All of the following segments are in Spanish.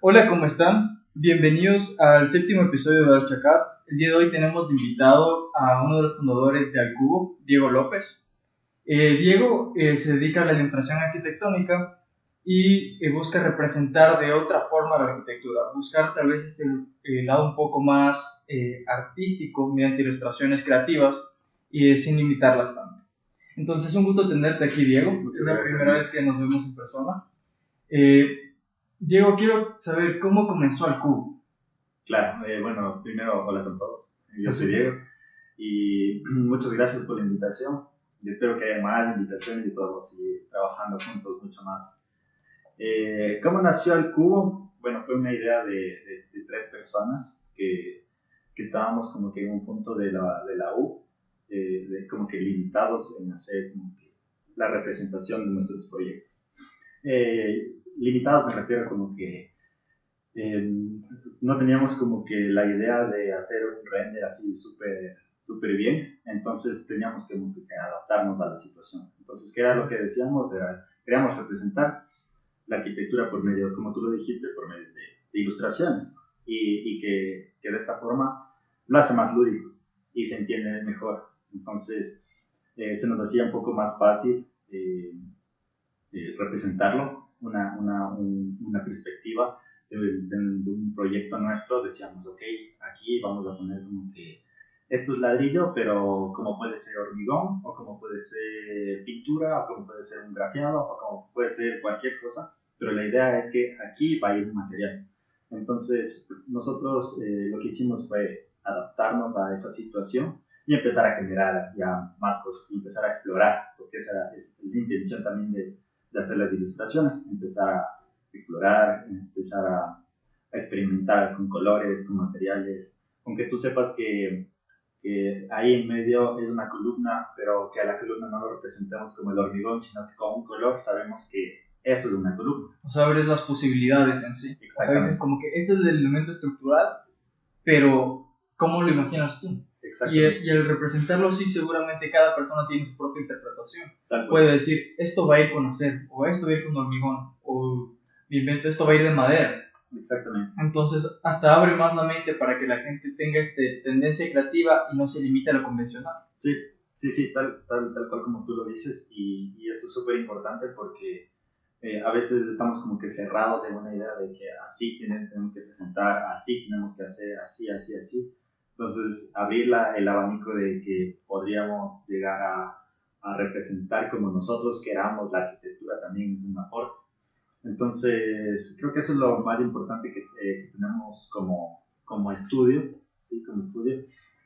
Hola, ¿cómo están? Bienvenidos al séptimo episodio de Archacast. El día de hoy tenemos de invitado a uno de los fundadores de Alcubo, Diego López. Diego se dedica a la ilustración arquitectónica y busca representar de otra forma la arquitectura, buscar tal vez este lado un poco más artístico mediante ilustraciones creativas y sin limitarlas tanto. Entonces es un gusto tenerte aquí, Diego. Es la primera vez que nos vemos en persona. Diego, quiero saber cómo comenzó Alcubo. Claro, bueno, primero hola con todos, yo soy Diego y muchas gracias por la invitación y espero que haya más invitaciones y podamos seguir trabajando juntos mucho más. ¿Cómo nació Alcubo? Bueno, fue una idea de tres personas que estábamos como que en un punto de la U, como que limitados en hacer como que la representación de nuestros proyectos. Limitados me refiero como que no teníamos como que la idea de hacer un render así súper bien, entonces teníamos que adaptarnos a la situación. Entonces, ¿qué era lo que decíamos? Queríamos representar la arquitectura por medio, como tú lo dijiste, por medio de ilustraciones y que de esta forma lo hace más lúdico y se entiende mejor. Entonces, se nos hacía un poco más fácil representarlo, una perspectiva de un proyecto nuestro. Decíamos, ok, aquí vamos a poner como que esto es ladrillo, pero como puede ser hormigón, o como puede ser pintura, o como puede ser un grafiado, o como puede ser cualquier cosa, pero la idea es que aquí va a ir un material. Entonces, nosotros lo que hicimos fue adaptarnos a esa situación y empezar a generar ya más cosas, y empezar a explorar, porque esa es la intención también de hacer las ilustraciones, empezar a explorar, empezar a experimentar con colores, con materiales, aunque tú sepas que ahí en medio es una columna, pero que a la columna no lo representemos como el hormigón, sino que con un color sabemos que eso es una columna. O sea, abres las posibilidades en sí. O sea, dices como que este es el elemento estructural, pero ¿cómo lo imaginas tú? Y al representarlo así, seguramente cada persona tiene su propia interpretación. Puede decir, esto va a ir con acero, o esto va a ir con hormigón, o mi invento, esto va a ir de madera. Exactamente. Entonces, hasta abre más la mente para que la gente tenga tendencia creativa y no se limite a lo convencional. Sí, tal cual como tú lo dices, y eso es súper importante porque a veces estamos como que cerrados en una idea de que así tenemos que presentar, así tenemos que hacer, así. Entonces, abrir el abanico de que podríamos llegar a representar como nosotros queramos la arquitectura también es un aporte. Entonces, creo que eso es lo más importante que tenemos como estudio, ¿sí? Como estudio,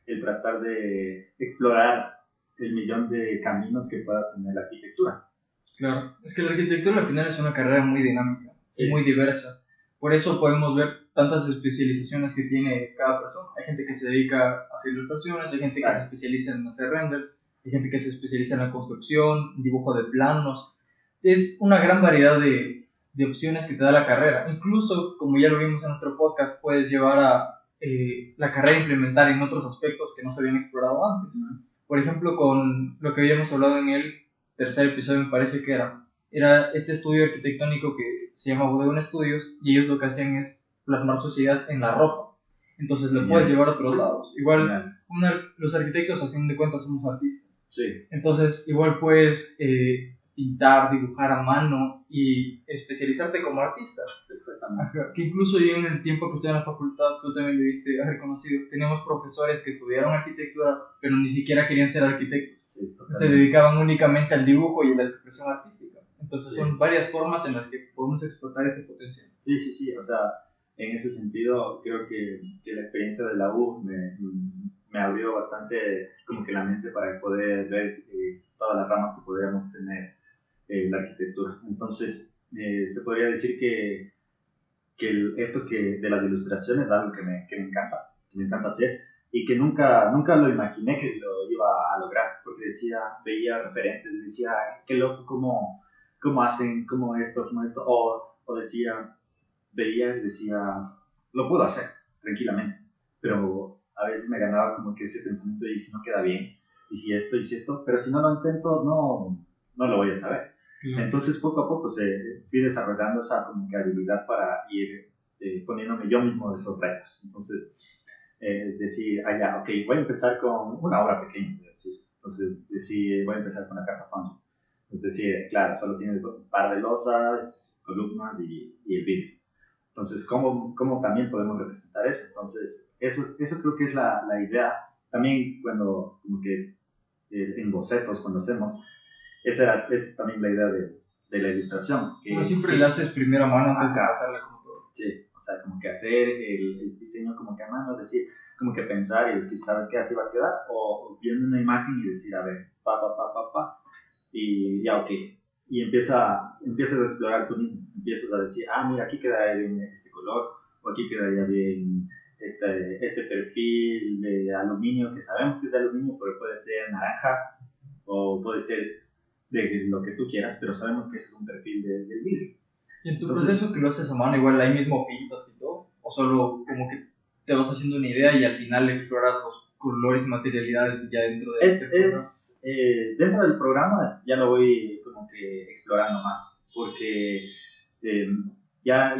el tratar de explorar el millón de caminos que pueda tener la arquitectura. Claro, es que la arquitectura al final es una carrera muy dinámica y muy diversa. Por eso podemos ver tantas especializaciones que tiene cada persona. Hay gente que se dedica a hacer ilustraciones, hay gente que se especializa en hacer renders, hay gente que se especializa en la construcción, dibujo de planos. Es una gran variedad de opciones que te da la carrera. Incluso, como ya lo vimos en otro podcast, puedes llevar a la carrera a implementar en otros aspectos que no se habían explorado antes. Por ejemplo, con lo que habíamos hablado en el tercer episodio, me parece que era este estudio arquitectónico que se llama Bodegón Studios, y ellos lo que hacían es plasmar sus ideas en la ropa. Entonces lo puedes llevar a otros lados. Igual, los arquitectos a fin de cuentas somos artistas. Sí. Entonces igual puedes pintar, dibujar a mano y especializarte como artista. Exactamente. Que incluso yo en el tiempo que estoy en la facultad, tú también lo viste haber conocido, teníamos profesores que estudiaron arquitectura pero ni siquiera querían ser arquitectos. Sí, se dedicaban únicamente al dibujo y a la expresión artística. Entonces son varias formas en las que podemos explotar este potencial. Sí, o sea, en ese sentido creo que la experiencia de la U me abrió bastante como que la mente para poder ver todas las ramas que podríamos tener en la arquitectura. Entonces, se podría decir que esto de las ilustraciones es algo que me encanta hacer y que nunca lo imaginé que lo iba a lograr, porque veía referentes y decía, qué loco, cómo hacen, cómo esto, o veía y decía, lo puedo hacer tranquilamente, pero a veces me ganaba como que ese pensamiento de, ¿y si no queda bien? ¿Y si esto? Pero si no lo intento, no lo voy a saber. Entonces poco a poco se fui desarrollando esa como que habilidad para ir poniéndome yo mismo esos retos. Entonces, decir, ya, ok, voy a empezar con una obra pequeña, es decir. Entonces, decir, voy a empezar con la casa Pancho. Es decir, claro, solo tiene un par de losas, columnas y el vidrio. Entonces, ¿cómo también podemos representar eso? Entonces, eso creo que es la idea. También cuando, como que en bocetos, cuando hacemos, esa es también la idea de la ilustración. Que siempre la haces primero a mano antes de pasarla como todo. Sí, o sea, como que hacer el diseño como que a mano, es decir, como que pensar y decir, ¿sabes qué? Así va a quedar. O viendo una imagen y decir, a ver, y ya, ok. Y empiezas a explorar tú mismo. Empiezas a decir, mira, aquí quedaría bien este color, o aquí quedaría bien este perfil de aluminio, que sabemos que es de aluminio, pero puede ser naranja, o puede ser de lo que tú quieras, pero sabemos que ese es un perfil del vidrio. ¿Y en tu proceso que lo haces a mano, igual ahí mismo pintas y todo? ¿O solo como que te vas haciendo una idea y al final exploras los colores y materialidades ya dentro de dentro del programa ya lo voy como que explorando más, porque ya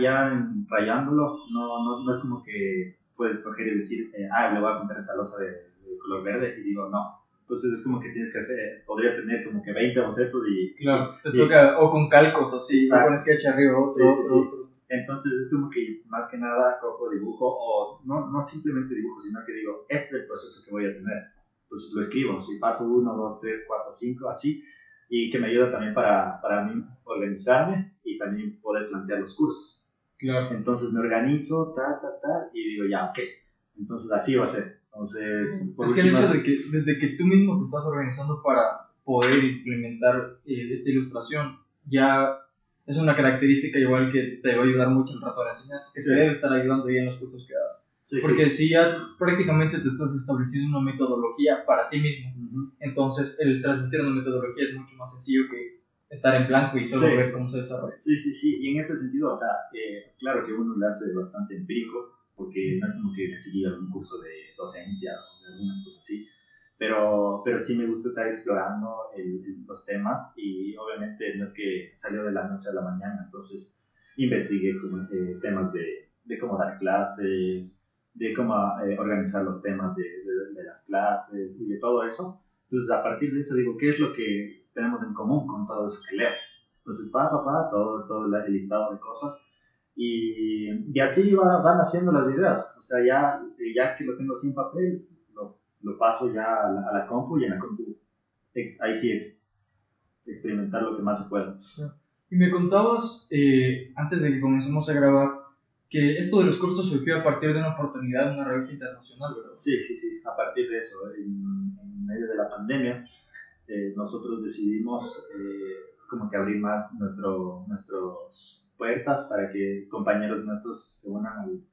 rayándolo no es como que puedes coger y decir, le voy a pintar esta losa de color verde, y digo, no. Entonces es como que tienes que podrías tener como que 20 bocetos y... Claro, te toca, o con calcos así, exacto. Pones que echar arriba otro. Entonces es como que más que nada cojo dibujo, o no simplemente dibujo, sino que digo, este es el proceso que voy a tener. Entonces lo escribo, si paso 1, 2, 3, 4, 5, así, y que me ayuda también para mí organizarme y también poder plantear los cursos. Claro. Entonces me organizo, y digo, ya, ok, entonces así va a ser. Entonces, es que el hecho de que desde que tú mismo te estás organizando para poder implementar esta ilustración, ya es una característica igual que te va a ayudar mucho el rato de la enseñanza, que te debe estar ayudando ya en los cursos que das. Porque si ya prácticamente te estás estableciendo una metodología para ti mismo, entonces el transmitir una metodología es mucho más sencillo que estar en blanco y solo ver cómo se desarrolla. Sí, y en ese sentido, o sea, claro que uno lo hace bastante empírico, porque no es como que recibí algún curso de docencia o de alguna cosa así, pero sí me gusta estar explorando los temas, y obviamente no es que salió de la noche a la mañana. Entonces investigué temas de cómo dar clases, de cómo organizar los temas de las clases y de todo eso. Entonces a partir de eso digo, ¿qué es lo que tenemos en común con todo eso que leo? Entonces todo el listado de cosas. Y así van haciendo las ideas. O sea, ya que lo tengo sin papel, lo paso ya a la compu, y en la compu ahí sí experimentar lo que más se pueda. Y me contabas, antes de que comencemos a grabar, que esto de los cursos surgió a partir de una oportunidad en una revista internacional, ¿verdad? Sí, a partir de eso, en medio de la pandemia, nosotros decidimos como que abrir más nuestras puertas para que compañeros nuestros se unan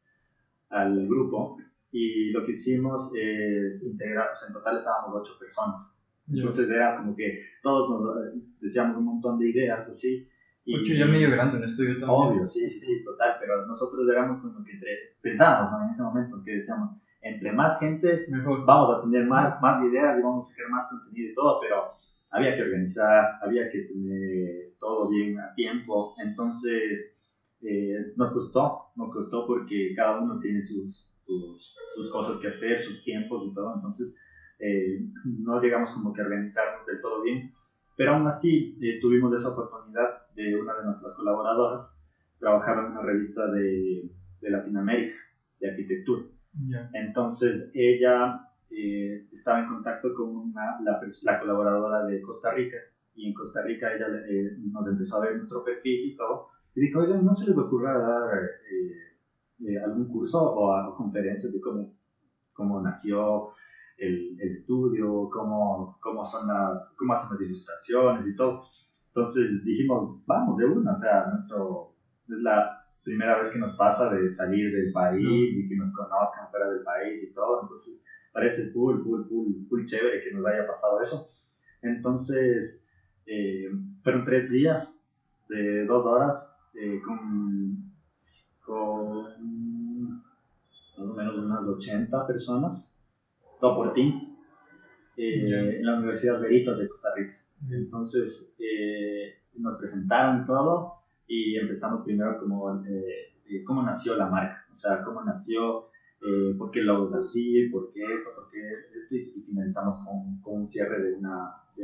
al grupo, y lo que hicimos es integrar, pues en total estábamos 8 personas. Entonces era como que todos nos decíamos un montón de ideas así. 8 ya medio grande en estudio también. Obvio, sí, total, pero nosotros éramos como que pensábamos, ¿no? En ese momento que decíamos, entre más gente, mejor, vamos a tener más ideas y vamos a sacar más contenido y todo, pero había que organizar, había que tener todo bien a tiempo. Entonces nos costó porque cada uno tiene sus cosas que hacer, sus tiempos y todo. Entonces no llegamos como que a organizarnos del todo bien, pero aún así tuvimos esa oportunidad de una de nuestras colaboradoras. Trabajaba en una revista de Latinoamérica, de arquitectura. Entonces ella estaba en contacto con la colaboradora de Costa Rica, y en Costa Rica ella nos empezó a ver nuestro perfil y todo, y dijo, oigan, ¿no se les ocurra dar algún curso o conferencias de cómo nació el estudio, cómo hacen las ilustraciones y todo? Entonces dijimos, vamos, de una. O sea, es la primera vez que nos pasa de salir del país y que nos conozcan fuera del país y todo. Entonces parece full chévere que nos haya pasado eso. Entonces fueron 3 días de 2 horas con más o menos unas 80 personas, todo por Teams, en la Universidad Veritas de Costa Rica. Entonces nos presentaron y todo, y empezamos primero como cómo nació la marca, o sea, cómo nació, por qué logos así, por qué esto, y finalizamos con un cierre de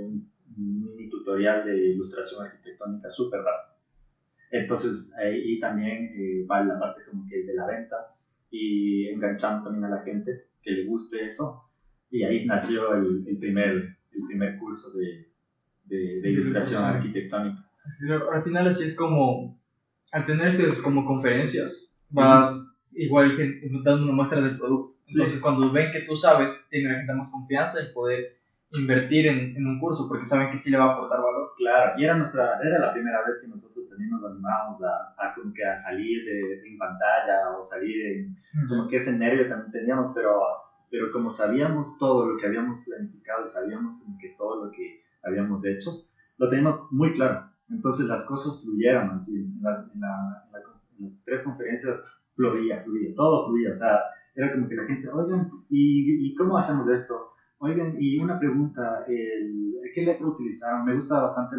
un mini tutorial de ilustración arquitectónica súper rápido. Entonces ahí también va la parte como que de la venta y enganchamos también a la gente que le guste eso, y ahí nació el primer curso de ilustración arquitectónica. Al final así es como, al tener estas como conferencias, vas igual dando una muestra del producto. Entonces cuando ven que tú sabes, tiene la gente más confianza en poder invertir en un curso porque saben que sí le va a aportar valor. Claro, y era la primera vez que nosotros también nos animábamos como que a salir en pantalla o salir como que ese nervio también teníamos, pero como sabíamos todo lo que habíamos planificado y sabíamos como que todo lo que habíamos hecho, lo teníamos muy claro. Entonces las cosas fluyeron así, en las 3 conferencias fluía, todo fluía, o sea, era como que la gente, oigan, ¿y cómo hacemos esto? Oigan, y una pregunta, ¿qué letra utilizaron? Me gusta bastante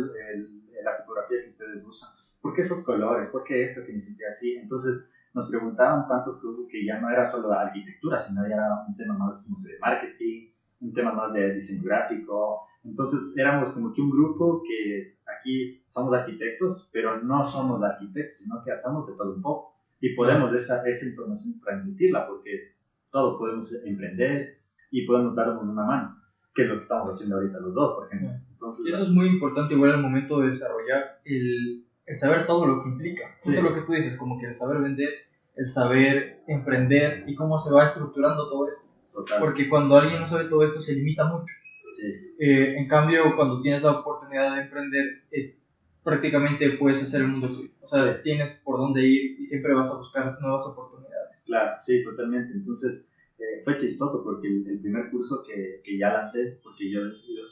la tipografía que ustedes usan. ¿Por qué esos colores? ¿Por qué esto que ni siquiera así? Entonces nos preguntaban tantas cosas que ya no era solo de arquitectura, sino ya era un tema más como de marketing, un tema más de diseño gráfico. Entonces éramos como que un grupo que aquí somos arquitectos, pero no somos arquitectos, sino que hacemos de todo un poco. Y podemos esa información transmitirla, porque todos podemos emprender y podemos darnos una mano, que es lo que estamos haciendo ahorita los dos, por ejemplo. Entonces, y eso es muy importante igual al momento de desarrollar el saber todo lo que implica. Justo lo que tú dices, como que el saber vender, el saber emprender y cómo se va estructurando todo esto. Total. Porque cuando alguien no sabe todo esto se limita mucho. Sí. En cambio, cuando tienes la oportunidad de emprender, prácticamente puedes hacer el mundo tuyo. O sea, tienes por dónde ir y siempre vas a buscar nuevas oportunidades. Claro, sí, totalmente. Entonces, fue chistoso porque el primer curso que ya lancé, porque yo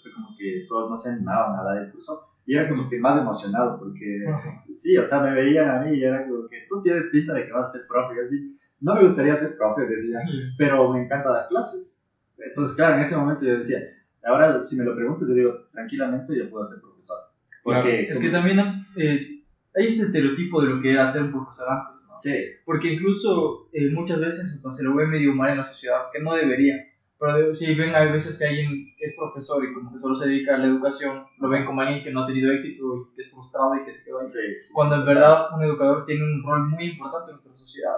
fue como que todos no se animaban a dar el curso, y era como que más emocionado porque, sí, o sea, me veían a mí y era como que tú tienes pinta de que vas a ser profe, y así, no me gustaría ser profe, decía, pero me encanta dar clases. Entonces, claro, en ese momento yo decía, ahora si me lo preguntas, yo digo, tranquilamente yo puedo ser profesor. Porque, claro, es que también hay este estereotipo de lo que era ser un profesor antes, ¿no? Sí. Porque incluso muchas veces hasta se lo ve medio mal en la sociedad, que no debería. Pero si ven, hay veces que alguien es profesor y como que solo se dedica a la educación, lo ven como alguien que no ha tenido éxito y que es frustrado y que se quedó ahí. Sí, cuando en verdad un educador tiene un rol muy importante en nuestra sociedad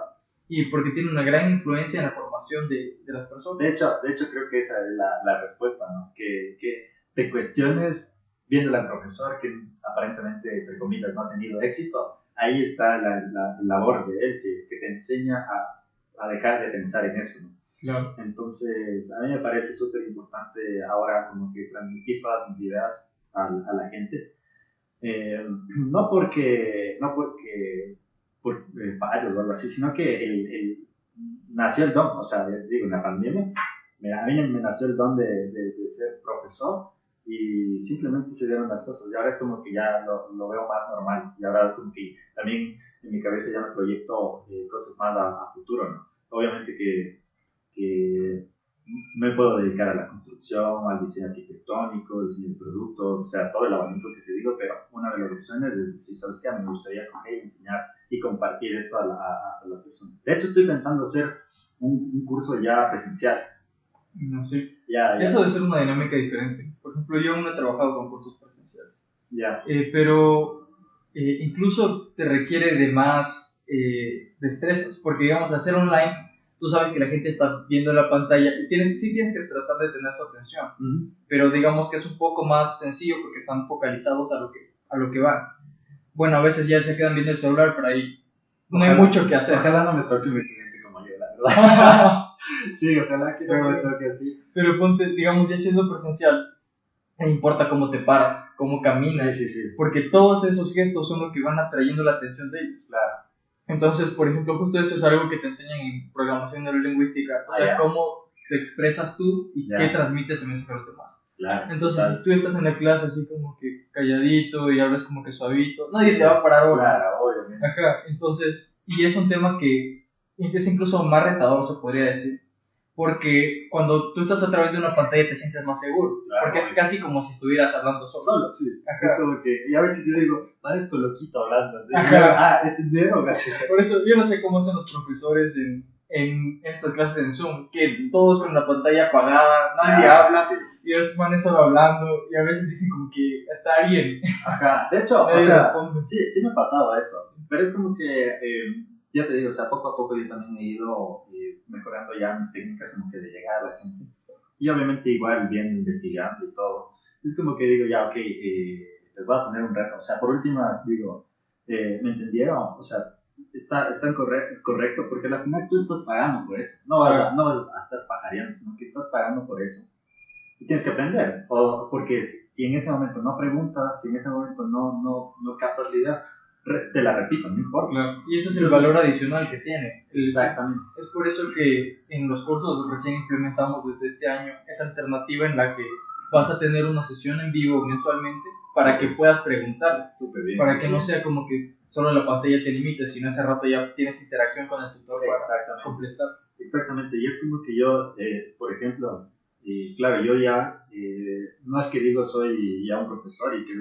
y porque tiene una gran influencia en la formación de las personas. De hecho creo que esa es la respuesta, ¿no? Que te cuestiones viéndole al profesor que aparentemente, entre comillas, no ha tenido éxito. Ahí está la labor de él, que te enseña a dejar de pensar en eso, ¿no? Claro. Entonces, a mí me parece súper importante ahora como que transmitir todas mis ideas a la gente. No porque por fallos o algo así, sino que nació el don, o sea, digo, en la pandemia, a mí me nació el don de ser profesor y simplemente se dieron las cosas. Y ahora es como que ya lo veo más normal y ahora como que también en mi cabeza ya me proyecto cosas más a futuro, ¿no? Obviamente que me puedo dedicar a la construcción, al diseño arquitectónico, diseño de productos, o sea, todo el abanico que te digo, pero una de las opciones es decir, ¿sabes qué? A mí me gustaría coger y enseñar y compartir esto a las personas. De hecho, estoy pensando hacer un curso ya presencial. No sé. Ya. Eso debe ser una dinámica diferente. Por ejemplo, yo aún no he trabajado con cursos presenciales. Ya. Pero incluso te requiere de más destrezas, porque digamos, hacer online, tú sabes que la gente está viendo la pantalla y sí tienes que tratar de tener su atención, pero digamos que es un poco más sencillo porque están focalizados a lo que van. Bueno, a veces ya se quedan viendo el celular, pero ahí no hay mucho que hacer. Ojalá no me toque un estudiante como yo, la verdad. Sí, ojalá que no me toque así. Pero ponte, digamos, ya siendo presencial, no importa cómo te paras, cómo caminas, sí. porque todos esos gestos son los que van atrayendo la atención de ellos. Claro. Entonces, por ejemplo, justo eso es algo que te enseñan en programación neurolingüística, o sea, cómo te expresas tú y qué transmites en mensaje a los demás. Claro. Entonces, si tú estás en la clase así como que calladito y hablas como que suavito, nadie te va a parar ahora. Claro, obviamente. Ajá, entonces, y es un tema que es incluso más retador, se podría decir, porque cuando tú estás a través de una pantalla te sientes más seguro, Claro, porque es casi como si estuvieras hablando solo. Solo, sí. Ajá. Es como que, y a veces yo digo, parezco loquito hablando. ¿Sí? Ajá. ¿Entendieron? Así. Por eso yo no sé cómo hacen los profesores en estas clases en Zoom, que todos con la pantalla apagada, nadie habla, Sí. y ellos van solo hablando, y a veces dicen como que está bien. Ajá. De hecho, o Nadie sea, responde. sí me pasaba eso. Pero es como que, ya te digo, o sea, poco a poco yo también he ido mejorando ya mis técnicas como que de llegar a la gente. Y obviamente igual bien investigando y todo. Es como que digo, ya, ok, les voy a poner un reto. O sea, por últimas, digo, ¿me entendieron? O sea, está correcto porque al final tú estás pagando por eso. No vas a estar pajareando, sino que estás pagando por eso. Y tienes que aprender. Porque si en ese momento no preguntas, si en ese momento no captas la idea, te la repito, no importa. Claro. Y ese es el valor adicional que tiene. Exactamente. Es por eso que en los cursos recién implementamos desde este año esa alternativa en la que vas a tener una sesión en vivo mensualmente para que puedas preguntar. Súper bien. Para que no sea como que solo la pantalla te limite, sino ese rato ya tienes interacción con el tutor para completar. Exactamente. Y es como que yo, por ejemplo, claro, yo ya, no es que digo soy ya un profesor y que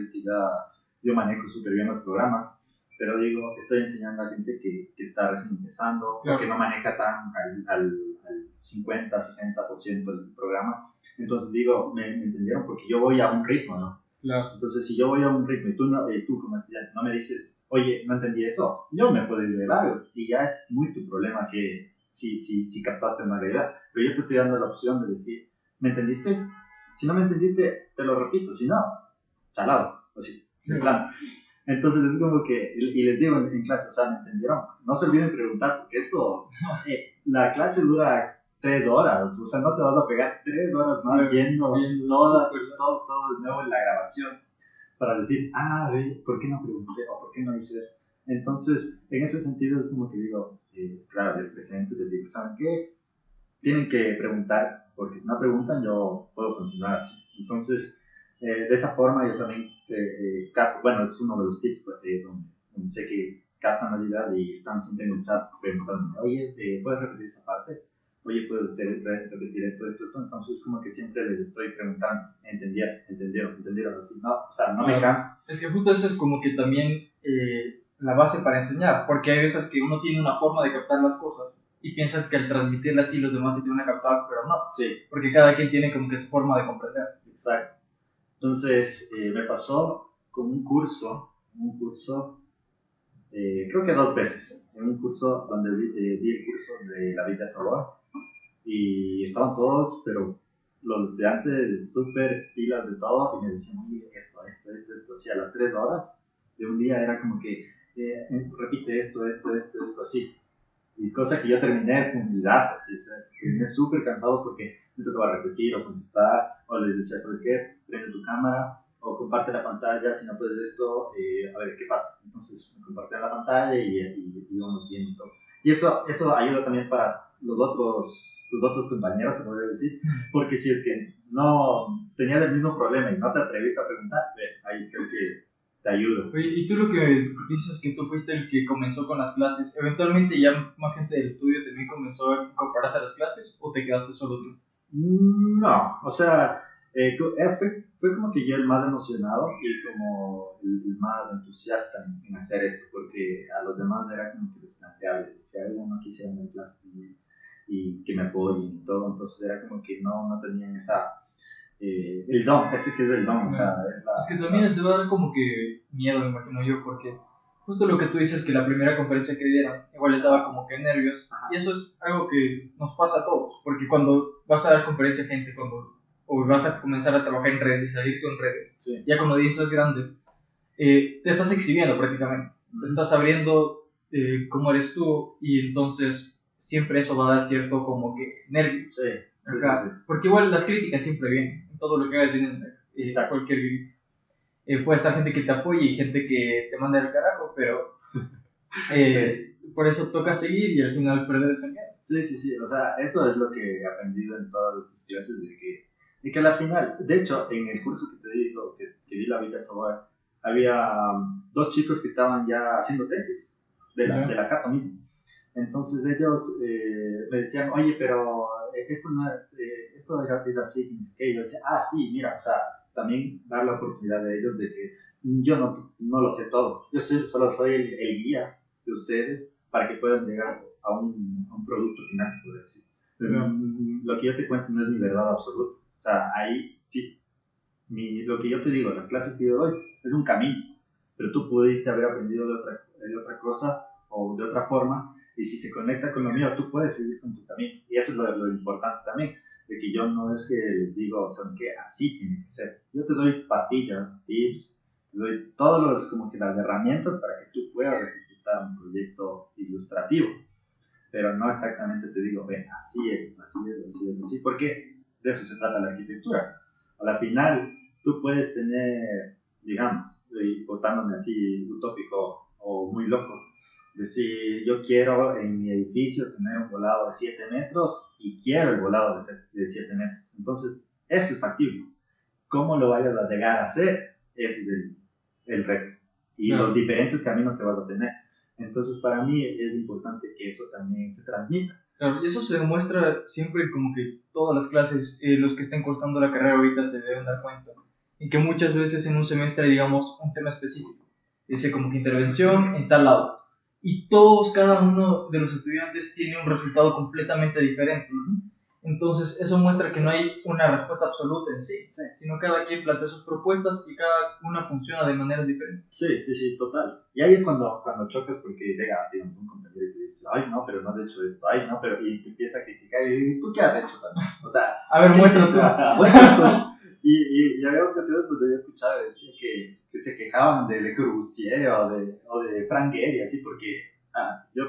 yo manejo súper bien los programas, pero digo, estoy enseñando a gente que está recién empezando, claro, o que no maneja tan al 50-60% del programa. Entonces digo, me entendieron porque yo voy a un ritmo, ¿no? Claro. Entonces, si yo voy a un ritmo y tú como estudiante no me dices, oye, no entendí eso, yo me puedo ir de largo y ya es muy tu problema que si captaste una realidad. Pero yo te estoy dando la opción de decir, ¿me entendiste? Si no me entendiste, te lo repito, si no, chalado, así, en plan. Entonces es como que, y les digo en clase, o sea, ¿me entendieron? No se olviden preguntar, porque esto, la clase dura 3 horas, o sea, no te vas a pegar 3 horas más viendo todo de nuevo en la grabación para decir, ¿por qué no pregunté o por qué no hice eso? Entonces, en ese sentido es como que digo, claro, les presento y les digo, ¿saben qué? Tienen que preguntar, porque si no preguntan yo puedo continuar así. Entonces, de esa forma yo también bueno, es uno de los tips donde sé que captan las ideas y están siempre en el chat preguntándome, oye, ¿puedes repetir esa parte? Oye, ¿puedes repetir esto? Entonces, como que siempre les estoy preguntando, ¿entendieron? Así, no, o sea, no me canso. Es que justo eso es como que también la base para enseñar, porque hay veces que uno tiene una forma de captar las cosas y piensas que al transmitirlas así los demás se te van a captar, pero no. Sí. Porque cada quien tiene como que su forma de comprender. Exacto. Entonces, me pasó con un curso, creo que 2 veces, en un curso donde di el curso de la vida sabor y estaban todos, pero los estudiantes súper pilas de todo y me decían, oye, esto, así a las 3 horas de un día era como que repite esto, así. Y cosa que yo terminé fundidazo, ¿sí? O sea, terminé súper cansado porque me tocaba repetir o contestar, o les decía, ¿sabes qué? Prende tu cámara, o comparte la pantalla, si no puedes esto, a ver qué pasa. Entonces me compartían la pantalla y íbamos viendo y todo. Y eso ayuda también para tus otros compañeros, se podría decir, porque si es que no tenías el mismo problema y no te atreviste a preguntar, ahí creo que te ayuda. Oye, y tú lo que dices que tú fuiste el que comenzó con las clases, ¿eventualmente ya más gente del estudio también comenzó a incorporarse a las clases o te quedaste solo tú? No, o sea, fue como que yo el más emocionado y como el más entusiasta en hacer esto, porque a los demás era como que les planteaba, les decía, yo no quisiera ir a clases y que me apoyen y todo, entonces era como que no tenían el don, ese que es el don, o sea, es que también les debe dar como que miedo, me imagino yo, porque justo lo que tú dices, que la primera conferencia que dieron, igual les daba como que nervios, y eso es algo que nos pasa a todos, porque cuando vas a dar conferencia a gente, o vas a comenzar a trabajar en redes y salir con redes, sí, ya cuando dices grandes, te estás exhibiendo prácticamente, te estás abriendo cómo eres tú, y entonces siempre eso va a dar cierto como que nervios. Sí. Porque igual las críticas siempre vienen, en todo lo que hagas vienen cualquier puede estar gente que te apoye y gente que te manda al carajo, pero por eso toca seguir y al final perder ese miedo. Sí, o sea, eso es lo que he aprendido en todas estas clases, de que a la final, de hecho, en el curso que te digo, que di la vida Sobar, había 2 chicos que estaban ya haciendo tesis de la Cato mismo. Entonces ellos me decían, oye, pero esto es así, que yo decía, sí, mira, o sea, también dar la oportunidad a ellos de que yo no lo sé todo, solo soy el guía de ustedes para que puedan llegar a un producto final, se puede decir. Lo que yo te cuento no es mi verdad absoluta, o sea, ahí sí, lo que yo te digo, las clases que yo doy es un camino, pero tú pudiste haber aprendido de otra cosa o de otra forma, y si se conecta con lo mío, tú puedes seguir con tu camino, y eso es lo importante también, de que yo no es que les digo, son que así tiene que ser, yo te doy pastillas, tips, te doy todos como que las herramientas para que tú puedas ejecutar un proyecto ilustrativo, pero no exactamente te digo, ven, así, porque de eso se trata la arquitectura. A la final, tú puedes tener, digamos, portándome así utópico o muy loco, decir, yo quiero en mi edificio tener un volado de 7 metros y quiero el volado de 7 metros. Entonces, eso es factible. ¿Cómo lo vayas a llegar a hacer? Ese es el reto. Y los diferentes caminos que vas a tener. Entonces, para mí es importante que eso también se transmita. Claro, y eso se demuestra siempre como que todas las clases, los que estén cursando la carrera ahorita se deben dar cuenta. Y que muchas veces en un semestre, digamos, un tema específico. Dice como que intervención en tal lado. Y cada uno de los estudiantes tiene un resultado completamente diferente. Entonces, eso muestra que no hay una respuesta absoluta en sí, sino cada quien plantea sus propuestas y cada una funciona de maneras diferentes. Sí, total. Y ahí es cuando chocas porque llega, digamos, un compañero y te dice, ay, no, pero no has hecho esto, ay, no, pero, y te empieza a criticar, y ¿tú qué has hecho también? O sea, a ver, muestra tú. Y había ocasiones donde yo escuchaba decir que se quejaban de Le Corbusier o de Frank Gehry, así, porque yo,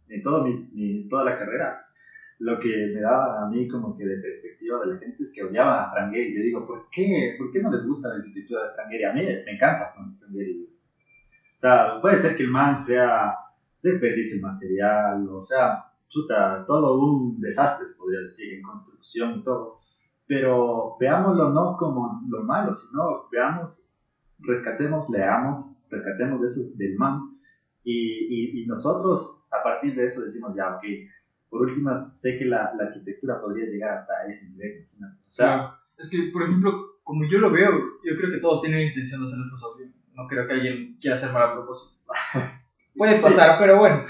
en toda la carrera, lo que me daba a mí como que de perspectiva de la gente es que odiaban a Frank Gehry. Yo digo, ¿por qué no les gusta la arquitectura de Frank Gehry? A mí me encanta Frank Gehry. O sea, puede ser que el man sea desperdicie el material, o sea, chuta, todo un desastre, se podría decir, en construcción y todo. Pero veámoslo no como lo malo, sino veamos, rescatemos eso del man. Y nosotros, a partir de eso, decimos, ya, ok, por últimas, sé que la arquitectura podría llegar hasta ese nivel. ¿No? O sea, es que, por ejemplo, como yo lo veo, yo creo que todos tienen la intención de hacer las cosas bien. No creo que alguien quiera hacer mal a propósito. Puede pasar, pero bueno.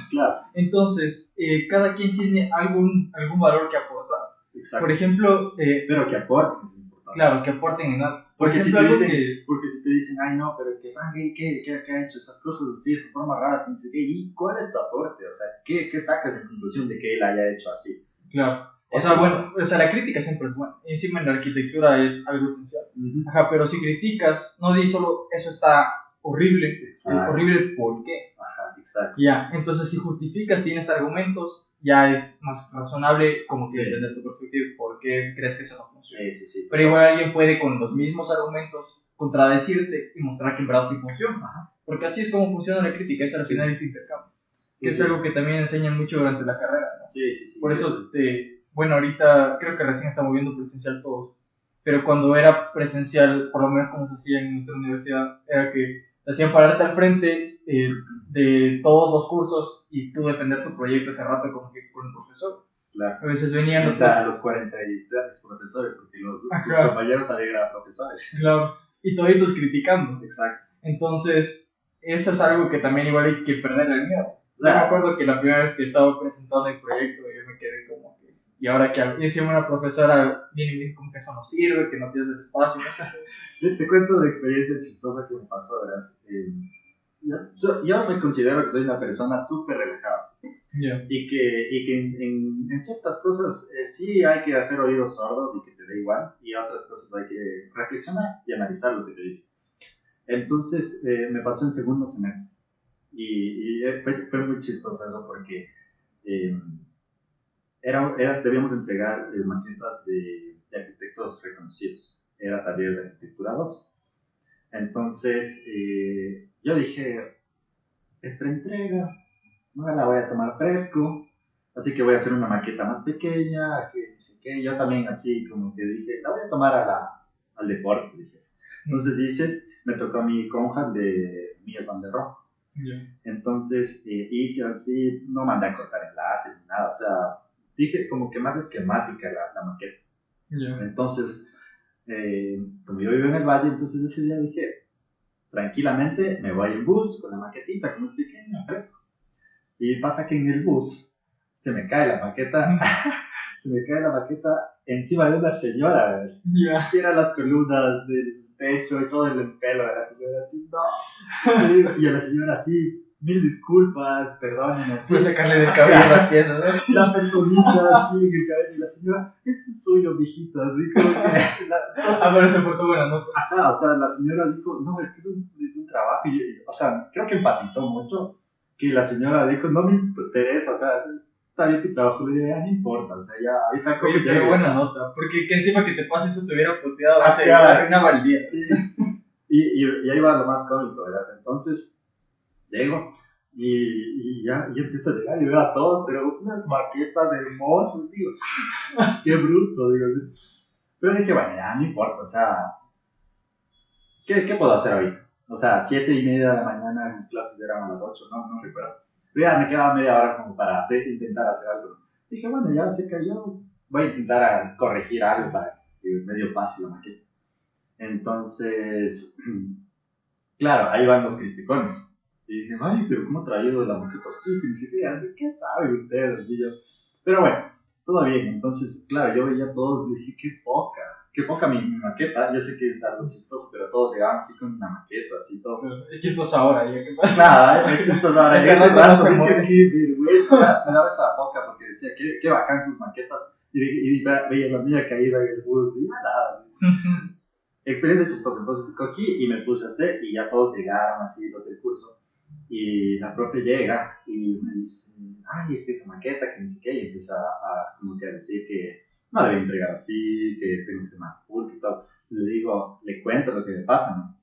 Claro. Entonces, cada quien tiene algún valor que aportar. Exacto. Por ejemplo... pero que aporten. Claro, que aporten en algo. Porque si te dicen, ay no, pero es que Frank Gehry, ¿qué ha hecho? Esas cosas así, de formas raras, no sé qué. ¿Y cuál es tu aporte? O sea, ¿qué sacas de conclusión de que él haya hecho así? Claro. O sea, bueno, la crítica siempre es buena. Encima en la arquitectura es algo esencial. Ajá, pero si criticas, no di solo eso está horrible. Horrible, ¿por qué? Ajá, exacto. Ya, entonces si justificas, tienes argumentos, ya es más razonable como que entender tu perspectiva, por qué crees que eso no funciona. Sí. Pero igual alguien puede con los mismos argumentos contradecirte y mostrar que en verdad sí funciona. Ajá. Porque así es como funciona la crítica, es al final ese intercambio. Que es algo que también enseñan mucho durante la carrera, ¿no? Sí. Por eso, bueno, ahorita creo que recién estamos viendo presencial todos, pero cuando era presencial, por lo menos como se hacía en nuestra universidad, era que te hacían pararte al frente de todos los cursos y tú defender tu proyecto ese rato como que con el profesor. Claro. A veces venían los 43 profesores, porque tus compañeros también eran profesores. Claro, y toditos criticando. Exacto. Entonces, eso es algo que también igual hay que perder el miedo. Yo me acuerdo que la primera vez que estaba presentando el proyecto, yo me quedé como que, y ahora que encima una profesora viene y me dijo como que eso no sirve, que no tienes el espacio, no sé. Te cuento de experiencia chistosa que me pasó, verás. Yo me considero que soy una persona súper relajada. Yeah. Y que en ciertas cosas sí hay que hacer oídos sordos y que te dé igual, y otras cosas hay que reflexionar y analizar lo que te dice. Entonces me pasó en segundo semestre y fue muy chistoso eso porque debíamos entregar maquetas de arquitectos reconocidos, era taller de arquitectura 2. Entonces yo dije, es preentrega, no me la voy a tomar fresco, así que voy a hacer una maqueta más pequeña, que yo también así como que dije, la voy a tomar al deporte, dije. Entonces me tocó a mi Conrad de Mies van der Rohe. Yeah. Entonces hice así, no mandé a cortar enlaces ni nada, o sea, dije como que más esquemática la maqueta. Ya. Entonces, como yo vivo en el valle, entonces ese día dije, tranquilamente me voy en bus con la maquetita, como es pequeña, fresco. Y pasa que en el bus se me cae la maqueta, se me cae la maqueta encima de una señora, ¿ves? Ya. Tira las columnas del techo y todo el pelo de la señora, así, no. Y a la señora así, mil disculpas, perdónenme, así. Puedes sacarle del cabello las piezas, ¿no? Sí. La personita así en el cabello y la señora, este soy yo, viejito, así como que... Pero se portó buena nota. Ajá, o sea, la señora dijo, no, es que es un trabajo, o sea, creo que empatizó mucho, que la señora dijo, no me interesa, o sea, está bien tu trabajo, le dije, ya no importa, o sea, ya, ahorita como Oye, ya pero regresa. buena nota, porque que encima que te pase eso te hubiera puteado, Ah, o sea, claro, arruinaba el día. Sí, sí. Y ahí va lo más cómico, ¿verdad? Entonces, llego y ya y empiezo a llegar y veo a todos, pero unas maquetas hermosas, digo, qué bruto, digo. Pero dije, bueno, ya no importa, o sea, ¿qué puedo hacer ahorita? O sea, 7:30 de la mañana, mis clases eran a las 8, no recuerdo. Pero ya me quedaba media hora como para intentar hacer algo. Dije, bueno, ya se cayó, voy a intentar corregir algo para que medio pase la maqueta. Entonces, claro, ahí van los criticones. Y dicen, ay, pero ¿cómo ha traído la maqueta así? Que ni siquiera, ¿qué sabe usted? Y yo, pero bueno, todo bien. Entonces, claro, yo veía a todos y dije, qué poca mi maqueta. Yo sé que es algo chistoso, pero todos llegaban así con una maqueta, así todo. Es chistoso ahora, ya que pasa. Claro, es chistoso ahora. Ese Ese rato no rato se dije, mueve. qué vergüenza. O sea, me daba esa poca porque decía, qué bacán sus maquetas. Y veía la mía caída en el bus y nada, así. Experiencia chistosa. Entonces cogí y me puse a hacer y ya todos llegaron así, los del curso. Y la profe llega y me dice, ay, es que esa maqueta, que ni sé qué, y empieza como que a decir que no debe entregar así, que tengo que ser más pulque y todo. Le digo, le cuento lo que me pasa, ¿no?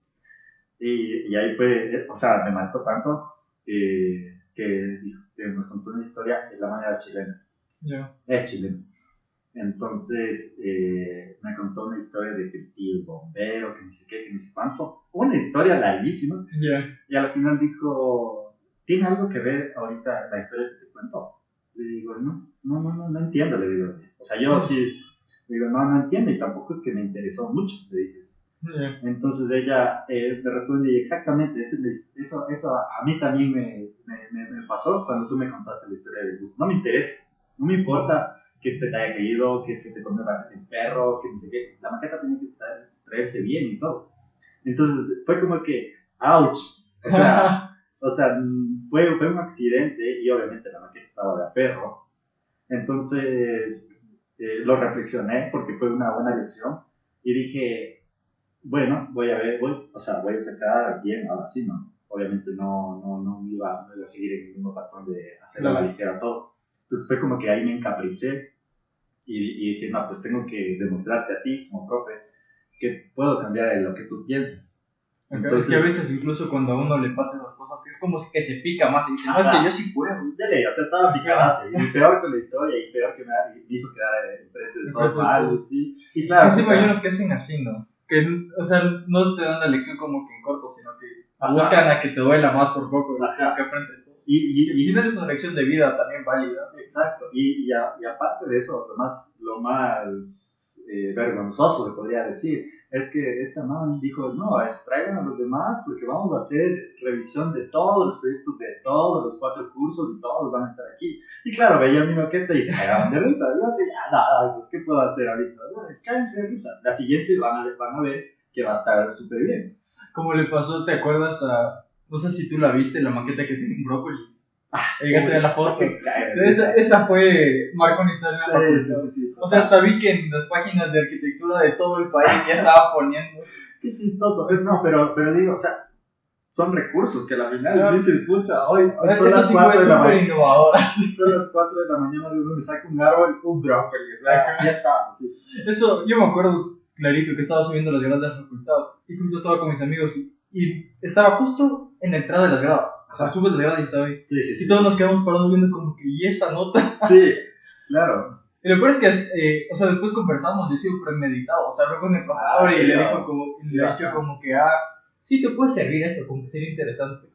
Y ahí fue, o sea, me marcó tanto que nos contó una historia de la manera chilena. Yeah. Es chileno. Entonces me contó una historia de que el tío es bombero, que ni sé qué, que ni sé cuánto. Una historia larguísima. Yeah. Y al final dijo, ¿tiene algo que ver ahorita la historia que te cuento? Le digo, no entiendo, le digo. O sea, yo sí, le digo, no entiendo y tampoco es que me interesó mucho, le dije. Yeah. Entonces ella me responde, exactamente, eso a mí también me pasó cuando tú me contaste la historia del bus. No me interesa, no me importa que se te haya caído, que se te comió el perro, que ni sé qué. La maqueta tenía que traerse bien y todo. Entonces fue como que, ouch. O sea, fue un accidente y obviamente la maqueta estaba de a perro. Entonces lo reflexioné porque fue una buena lección y dije, bueno, voy a sacar bien, ahora sí, ¿no? Obviamente no iba a seguir el mismo patrón de hacer la ligera todo. Entonces fue como que ahí me encapriché y dije, no, pues tengo que demostrarte a ti como profe que puedo cambiar lo que tú piensas. Entonces, es que a veces incluso cuando a uno le pasan las cosas es como que se pica más y dice, no, es que yo sí puedo. Dele, o sea, estaba picadazo y peor con la historia y peor que me hizo quedar enfrente de todos malos, sí. Y claro, es que encima hay unos que hacen así, ¿no? Que, o sea, no te dan la lección como que en corto, sino que buscan a que te duela más por poco que frente a todos. Y al final es una lección de vida también válida. Exacto, y aparte de eso, lo más vergonzoso, le podría decir, es que esta mamá dijo, no, traigan a los demás porque vamos a hacer revisión de todos los proyectos de todos los 4 cursos y todos van a estar aquí. Y claro, veía mi maqueta y se cagaban de risa. Yo así, nada, pues ¿qué puedo hacer ahorita? Cállense de risa. La siguiente van a ver que va a estar súper bien. Como le pasó, ¿te acuerdas no sé si tú la viste, la maqueta que tiene un brócoli? Llegaste a la foto. Esa fue, marcó una historia. Sí. O sea, hasta vi que en las páginas de arquitectura de todo el país ya estaban poniendo. Qué chistoso. No, pero digo, o sea, son recursos que a la final dices, pucha, hoy son las 4 de la mañana. Innovadora. Son las 4 de la mañana de uno me saca un árbol, un brócoli. O sea, ya está. Sí. Eso, yo me acuerdo clarito que estaba subiendo las gradas de la facultad y justo estaba con mis amigos y estaba justo en la entrada de las gradas. O sea, subes las gradas y estaba ahí. Sí. Y todos nos quedamos parados viendo como que, ¿y esa nota? Sí, claro. Y lo peor es que, o sea, después conversamos y ha sido premeditado. O sea, hablé con el profesor y le dijo como que, sí te puede servir esto, como que sería interesante.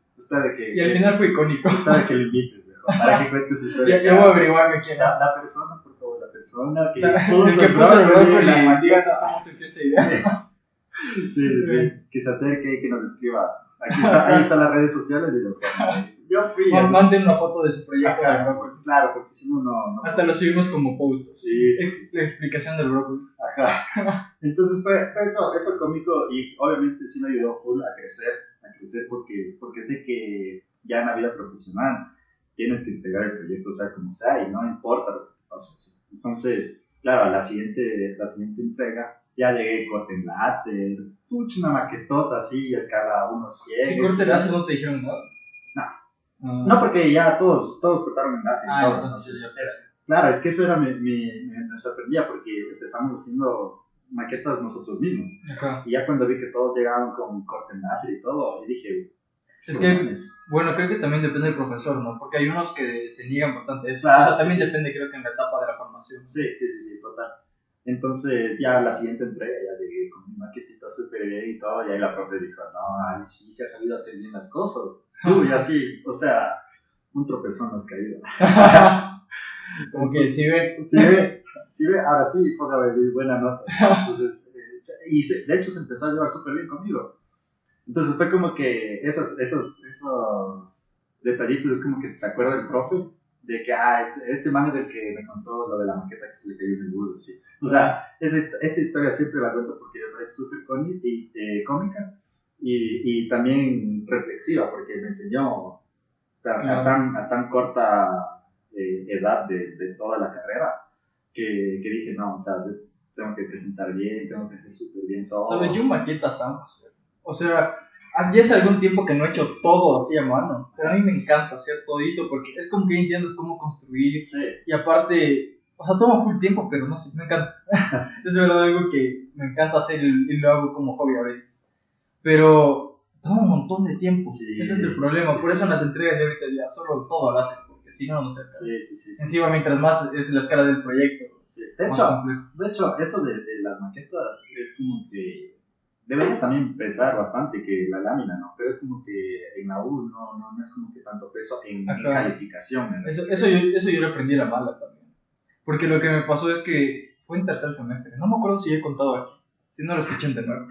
Y al final fue icónico. Está de que lo invites, para que cuentes su historia. Ya voy a averiguarme quién es. La persona, por persona que El puso que el puso el brócoli brócoli en la y maqueta. díganos cómo surgió esa idea. Sí. Que se acerque y que nos escriba. Ahí están las redes sociales y los yo fui. Manden una foto de su proyecto de brócoli. Claro, porque si no, no. Hasta lo subimos como post. Sí. La explicación del brócoli. Ajá. Entonces fue eso cómico y obviamente sí me ayudó full a crecer porque sé que ya en la vida profesional tienes que entregar el proyecto sea como sea y no importa lo que te pase. Entonces, claro, a la siguiente entrega ya llegué corte en láser, una maquetota así, a escala 1:100. ¿Y corte láser no te dijeron nada? No, porque ya todos cortaron en láser. Entonces ya claro, es que eso era me sorprendía porque empezamos haciendo maquetas nosotros mismos. Ajá. Y ya cuando vi que todos llegaban con corte en láser y todo, y dije... Es que, bueno, creo que también depende del profesor, ¿no? Porque hay unos que se niegan bastante a eso. Claro, o sea, también depende, creo que en la etapa de la formación. Sí, total. Entonces, ya la siguiente entrega, ya llegué con mi maquetita súper bien y todo, y ahí la profe dijo, no, ahí sí se ha sabido hacer bien las cosas. Tú, y así, o sea, un tropezón has caído. Como que si ve, ahora sí, puedo haber buena nota. Entonces, de hecho se empezó a llevar súper bien conmigo. Entonces fue como que esos detallitos, es como que se acuerda el profe de que este man es el que me contó lo de la maqueta que se le cayó en el bus, ¿sí? O sea, esta historia siempre la cuento porque me parece súper cómica y también reflexiva porque me enseñó a tan corta edad de toda la carrera que dije, no, o sea, tengo que presentar bien, tengo que hacer súper bien todo. ¿Sabes? Yo maquetas amo hacer. O sea, ya hace algún tiempo que no he hecho todo así a mano, pero a mí me encanta hacer todito porque es como que entiendes cómo construir. Sí. Y aparte, o sea, toma full tiempo, pero no sé, me encanta. Es de verdad algo que me encanta hacer y lo hago como hobby a veces. Pero toma un montón de tiempo. Sí, ese es el problema. Por eso en las entregas de ahorita ya solo todo lo hacen, porque si no, no sé. Sí. Encima, mientras más es la escala del proyecto. Sí. De hecho, eso de las maquetas es como que debería también pesar bastante que la lámina, ¿no? Pero es como que en la U no es como que tanto peso en calificación. Eso yo lo aprendí a la mala también. Porque lo que me pasó es que fue en tercer semestre. No me acuerdo si he contado aquí. Si no lo escuchen de nuevo.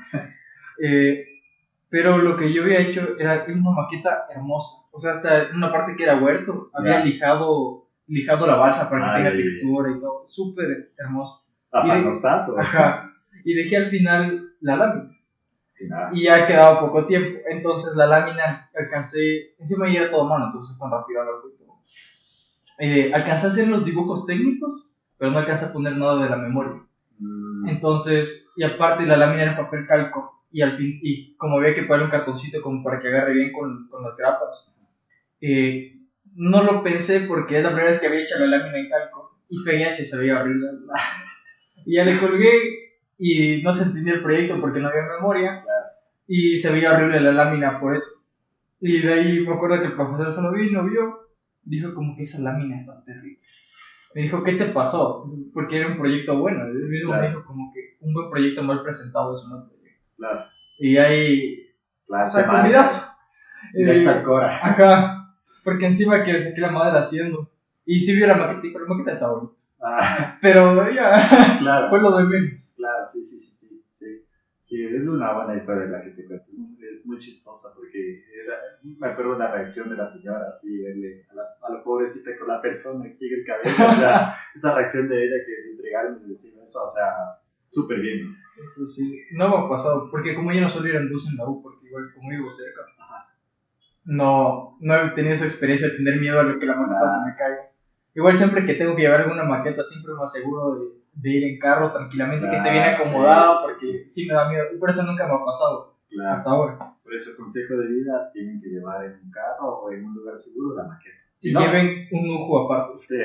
Pero lo que yo había hecho era una maqueta hermosa. O sea, hasta una parte que era huerto, había lijado la balsa para que tenga textura y todo. Súper hermoso. Afanosazo. Ajá. Y dejé al final la lámina. Y ya quedaba poco tiempo. Entonces la lámina alcancé. Encima ya era todo mano, entonces fue rápido. Alcancé a hacer los dibujos técnicos, pero no alcancé a poner nada de la memoria. Entonces, y aparte la lámina era en papel calco. Y al fin, y como había que poner un cartoncito como para que agarre bien con las grapas, no lo pensé porque es la primera vez que había hecho la lámina en calco y pegué así, se veía horrible. Y ya le colgué y no se entendía el proyecto porque no había memoria y se veía horrible la lámina por eso. Y de ahí me acuerdo que el profesor solo vio, dijo como que esa lámina está terrible. Me dijo, ¿qué te pasó? Porque era un proyecto bueno. Él mismo me dijo como que un buen proyecto mal presentado es un mal proyecto. Claro. Y ahí, o sea, comidazo. Directo al Cora. Ajá, porque encima que saqué la madre haciendo. Y sí vio la maqueta, pero la maqueta está bonita. Pero ya, claro. Fue lo de menos. Claro, sí. Sí, es una buena historia la que te cuento. Es muy chistosa porque me acuerdo la reacción de la señora, así, verle a la pobrecita con la persona aquí en el cabello. O sea, esa reacción de ella que de entregarme y decir eso, o sea, súper bien, ¿no? Eso sí, no me ha pasado, porque como yo no suelo ir en bus en la U, porque igual como vivo cerca, no he tenido esa experiencia de tener miedo a lo que la maqueta se me caiga. Igual siempre que tengo que llevar alguna maqueta, siempre me aseguro de ir en carro tranquilamente, que esté bien acomodado, porque sí me da miedo, y por eso nunca me ha pasado, hasta ahora. Por eso el consejo de vida, tienen que llevar en un carro o en un lugar seguro la maqueta. Si no, lleven un lujo aparte. Sí.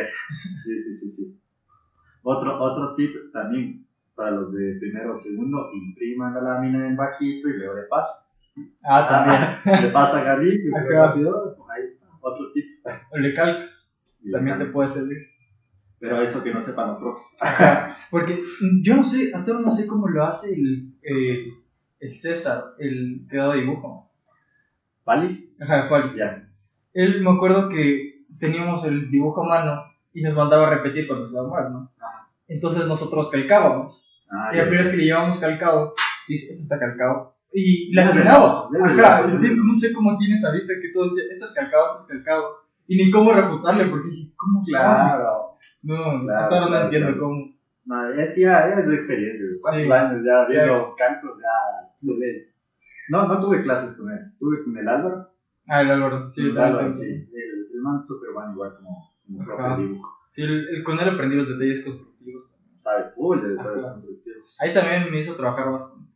Otro tip también, para los de primero o segundo, impriman la lámina en bajito y luego le pasan. También. Le pasan a mí y luego rápido, ahí está, otro tip. O le calcas, también te puede servir. Pero eso que no sepan los profes. Porque yo no sé, hasta ahora no sé cómo lo hace el César, el que daba dibujo. ¿Palis? Ajá, Palis. Ya. Él, me acuerdo que teníamos el dibujo a mano y nos mandaba a repetir cuando estaba mal, ¿no? Entonces nosotros calcábamos. Y la primera vez que le llevábamos calcado, dice, esto está calcado. Y la terminaba. Ajá, no sé cómo tiene esa vista que todo dice, esto es calcado. Y ni cómo refutarle, porque dije, ¿cómo Claro. No, Claro, hasta ahora no claro, entiendo claro. cómo. No, es que ya es experiencia. ¿Cuántos Sí. años ya viendo cálculos? No tuve clases con él. Tuve con el Álvaro. El Álvaro, sí, El Álvaro, sí. El man es súper bueno, igual como propio dibujo. Sí, con él aprendí los detalles constructivos. Sabe full de detalles constructivos. Ahí también me hizo trabajar bastante.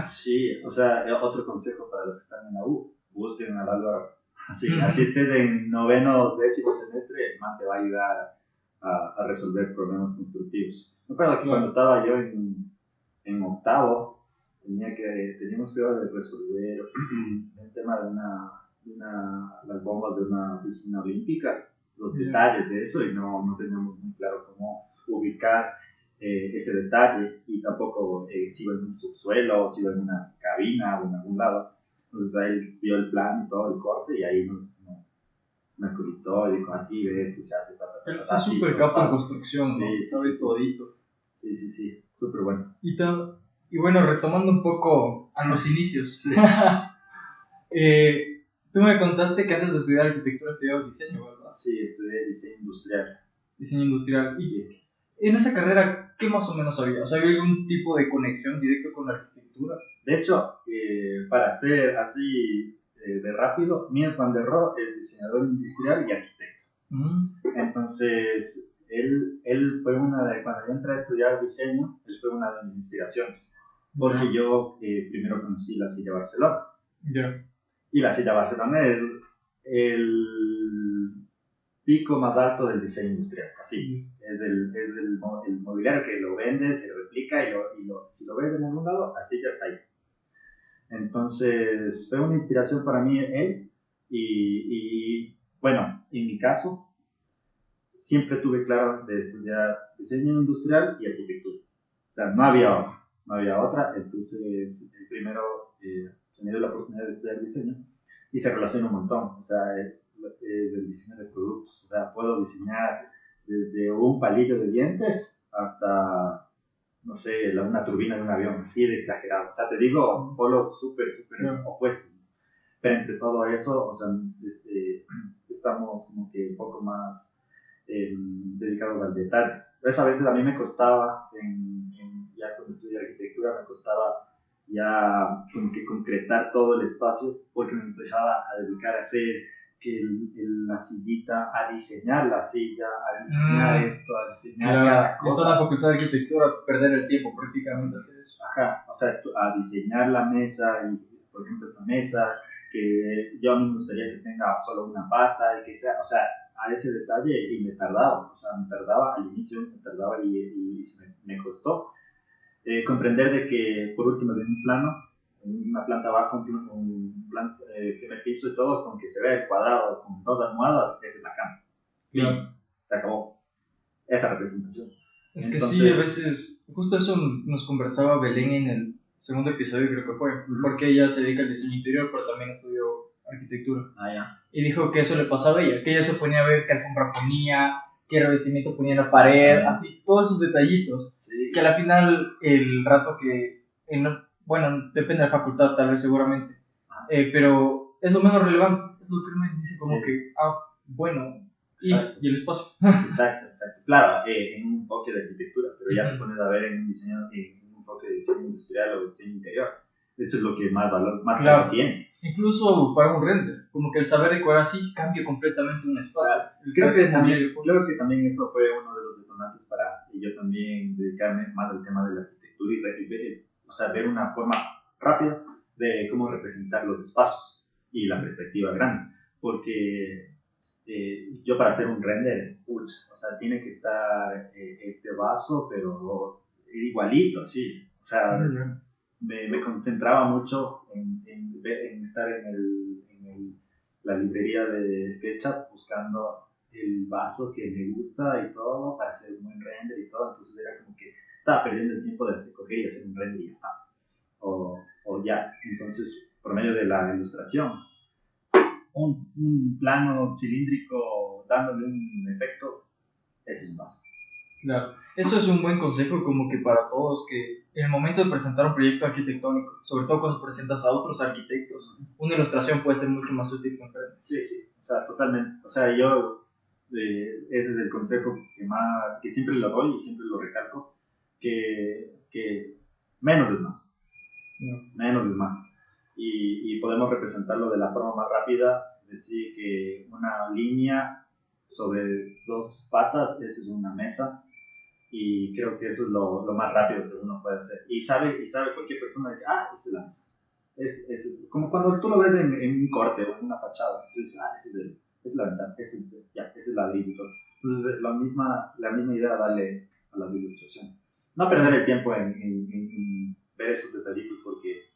Sí, o sea, otro consejo para los que están en la U, busquen al Álvaro. Así estés en noveno, décimo semestre, el man te va a ayudar a resolver problemas constructivos. Me acuerdo que cuando estaba yo en octavo, teníamos que resolver el tema de las bombas de una piscina olímpica, los detalles de eso, y no teníamos muy claro cómo ubicar ese detalle, y tampoco si iba en un subsuelo, si iba en una cabina o en algún lado. Entonces ahí vio el plan y todo el corte, y ahí me acreditó y dijo, así ve, esto se hace, pasa. Él es súper capo en construcción, ¿no? Sí, sabe todito. Sí, súper bueno. Y bueno, retomando un poco a los inicios. Sí. Tú me contaste que antes de estudiar arquitectura estudiabas diseño, ¿verdad? Sí, estudié diseño industrial. Diseño industrial. Y sí. En esa carrera, ¿qué más o menos había? O sea, ¿había algún tipo de conexión directa con la arquitectura? De hecho, para ser así de rápido, Mies van der Rohe es diseñador industrial y arquitecto. Entonces, él fue cuando yo entré a estudiar diseño, él fue una de mis inspiraciones. Porque yo primero conocí la Silla Barcelona. Y la Silla Barcelona es el pico más alto del diseño industrial, así. Es el mobiliario que lo vende, se replica y si lo ves en algún lado, así ya está ahí. Entonces, fue una inspiración para mí él. Y bueno, en mi caso, siempre tuve claro de estudiar diseño industrial y arquitectura. O sea, no había otra. Entonces, primero se me dio la oportunidad de estudiar diseño y se relaciona un montón. O sea, es el diseño de productos. O sea, puedo diseñar desde un palillo de dientes hasta, no sé, una turbina de un avión, así de exagerado. O sea, te digo, polos súper opuestos. Pero entre todo eso, o sea, estamos como que un poco más dedicados al detalle. Por eso a veces a mí me costaba, ya cuando estudié arquitectura, me costaba ya como que concretar todo el espacio, porque me empezaba a dedicar a hacer la sillita, a diseñar la silla, a diseñar esto, a diseñar cada cosa. Esto es la facultad de arquitectura, perder el tiempo prácticamente hacer eso. Ajá, o sea, a diseñar la mesa, y por ejemplo esta mesa, que yo a mí me gustaría que tenga solo una pata, y que sea, o sea, a ese detalle, y me tardaba al inicio, y me costó comprender de que, por último, en un plano, en una planta baja, un primer piso y todo, con que se vea el cuadrado con dos almohadas, esa es la cama. Bien, se acabó esa representación. Entonces, sí, a veces, justo eso nos conversaba Belén en el segundo episodio, creo que fue, porque ella se dedica al diseño interior, pero también estudió arquitectura. Y dijo que eso le pasaba a ella, que ella se ponía a ver qué alfombra ponía, qué revestimiento ponía en la pared, así, todos esos detallitos, que al final, el rato que, bueno, depende de la facultad, tal vez, seguramente, pero es lo menos relevante, es lo que me dice como que, bueno, y el espacio. Exacto. Claro, en un enfoque de arquitectura, pero ya te pones a ver en un enfoque de diseño industrial o de diseño interior. Eso es lo que más valor, más peso tiene. Incluso para un render, como que el saber decorar así cambia completamente un espacio. Creo que también eso fue uno de los detonantes para yo también dedicarme más al tema de la arquitectura y ver una forma rápida de cómo representar los espacios y la perspectiva grande. Porque yo para hacer un render, o sea, tiene que estar este vaso, pero igualito, así. O sea, me concentraba mucho en estar en la librería de SketchUp buscando el vaso que me gusta y todo para hacer un buen render y todo. Entonces era como que estaba perdiendo el tiempo de coger y hacer un render y ya está. O ya. Entonces, por medio de la ilustración, un plano cilíndrico dándole un efecto, ese es un vaso. Claro, eso es un buen consejo como que para todos, que en el momento de presentar un proyecto arquitectónico, sobre todo cuando presentas a otros arquitectos, una ilustración puede ser mucho más útil que un frente. Sí, sí, o sea, totalmente. O sea, yo, ese es el consejo que siempre lo doy y siempre lo recalco, que menos es más, No. menos es más. Y podemos representarlo de la forma más rápida, decir que una línea sobre dos patas, esa es una mesa, y creo que eso es lo más rápido que uno puede hacer. Y sabe cualquier persona que, esa es la mesa. Es como cuando tú lo ves en un corte o en una fachada, tú dices, esa es la ventana, ese es el ladrillo y todo. Entonces, la misma idea darle a las ilustraciones. No perder el tiempo en ver esos detallitos, porque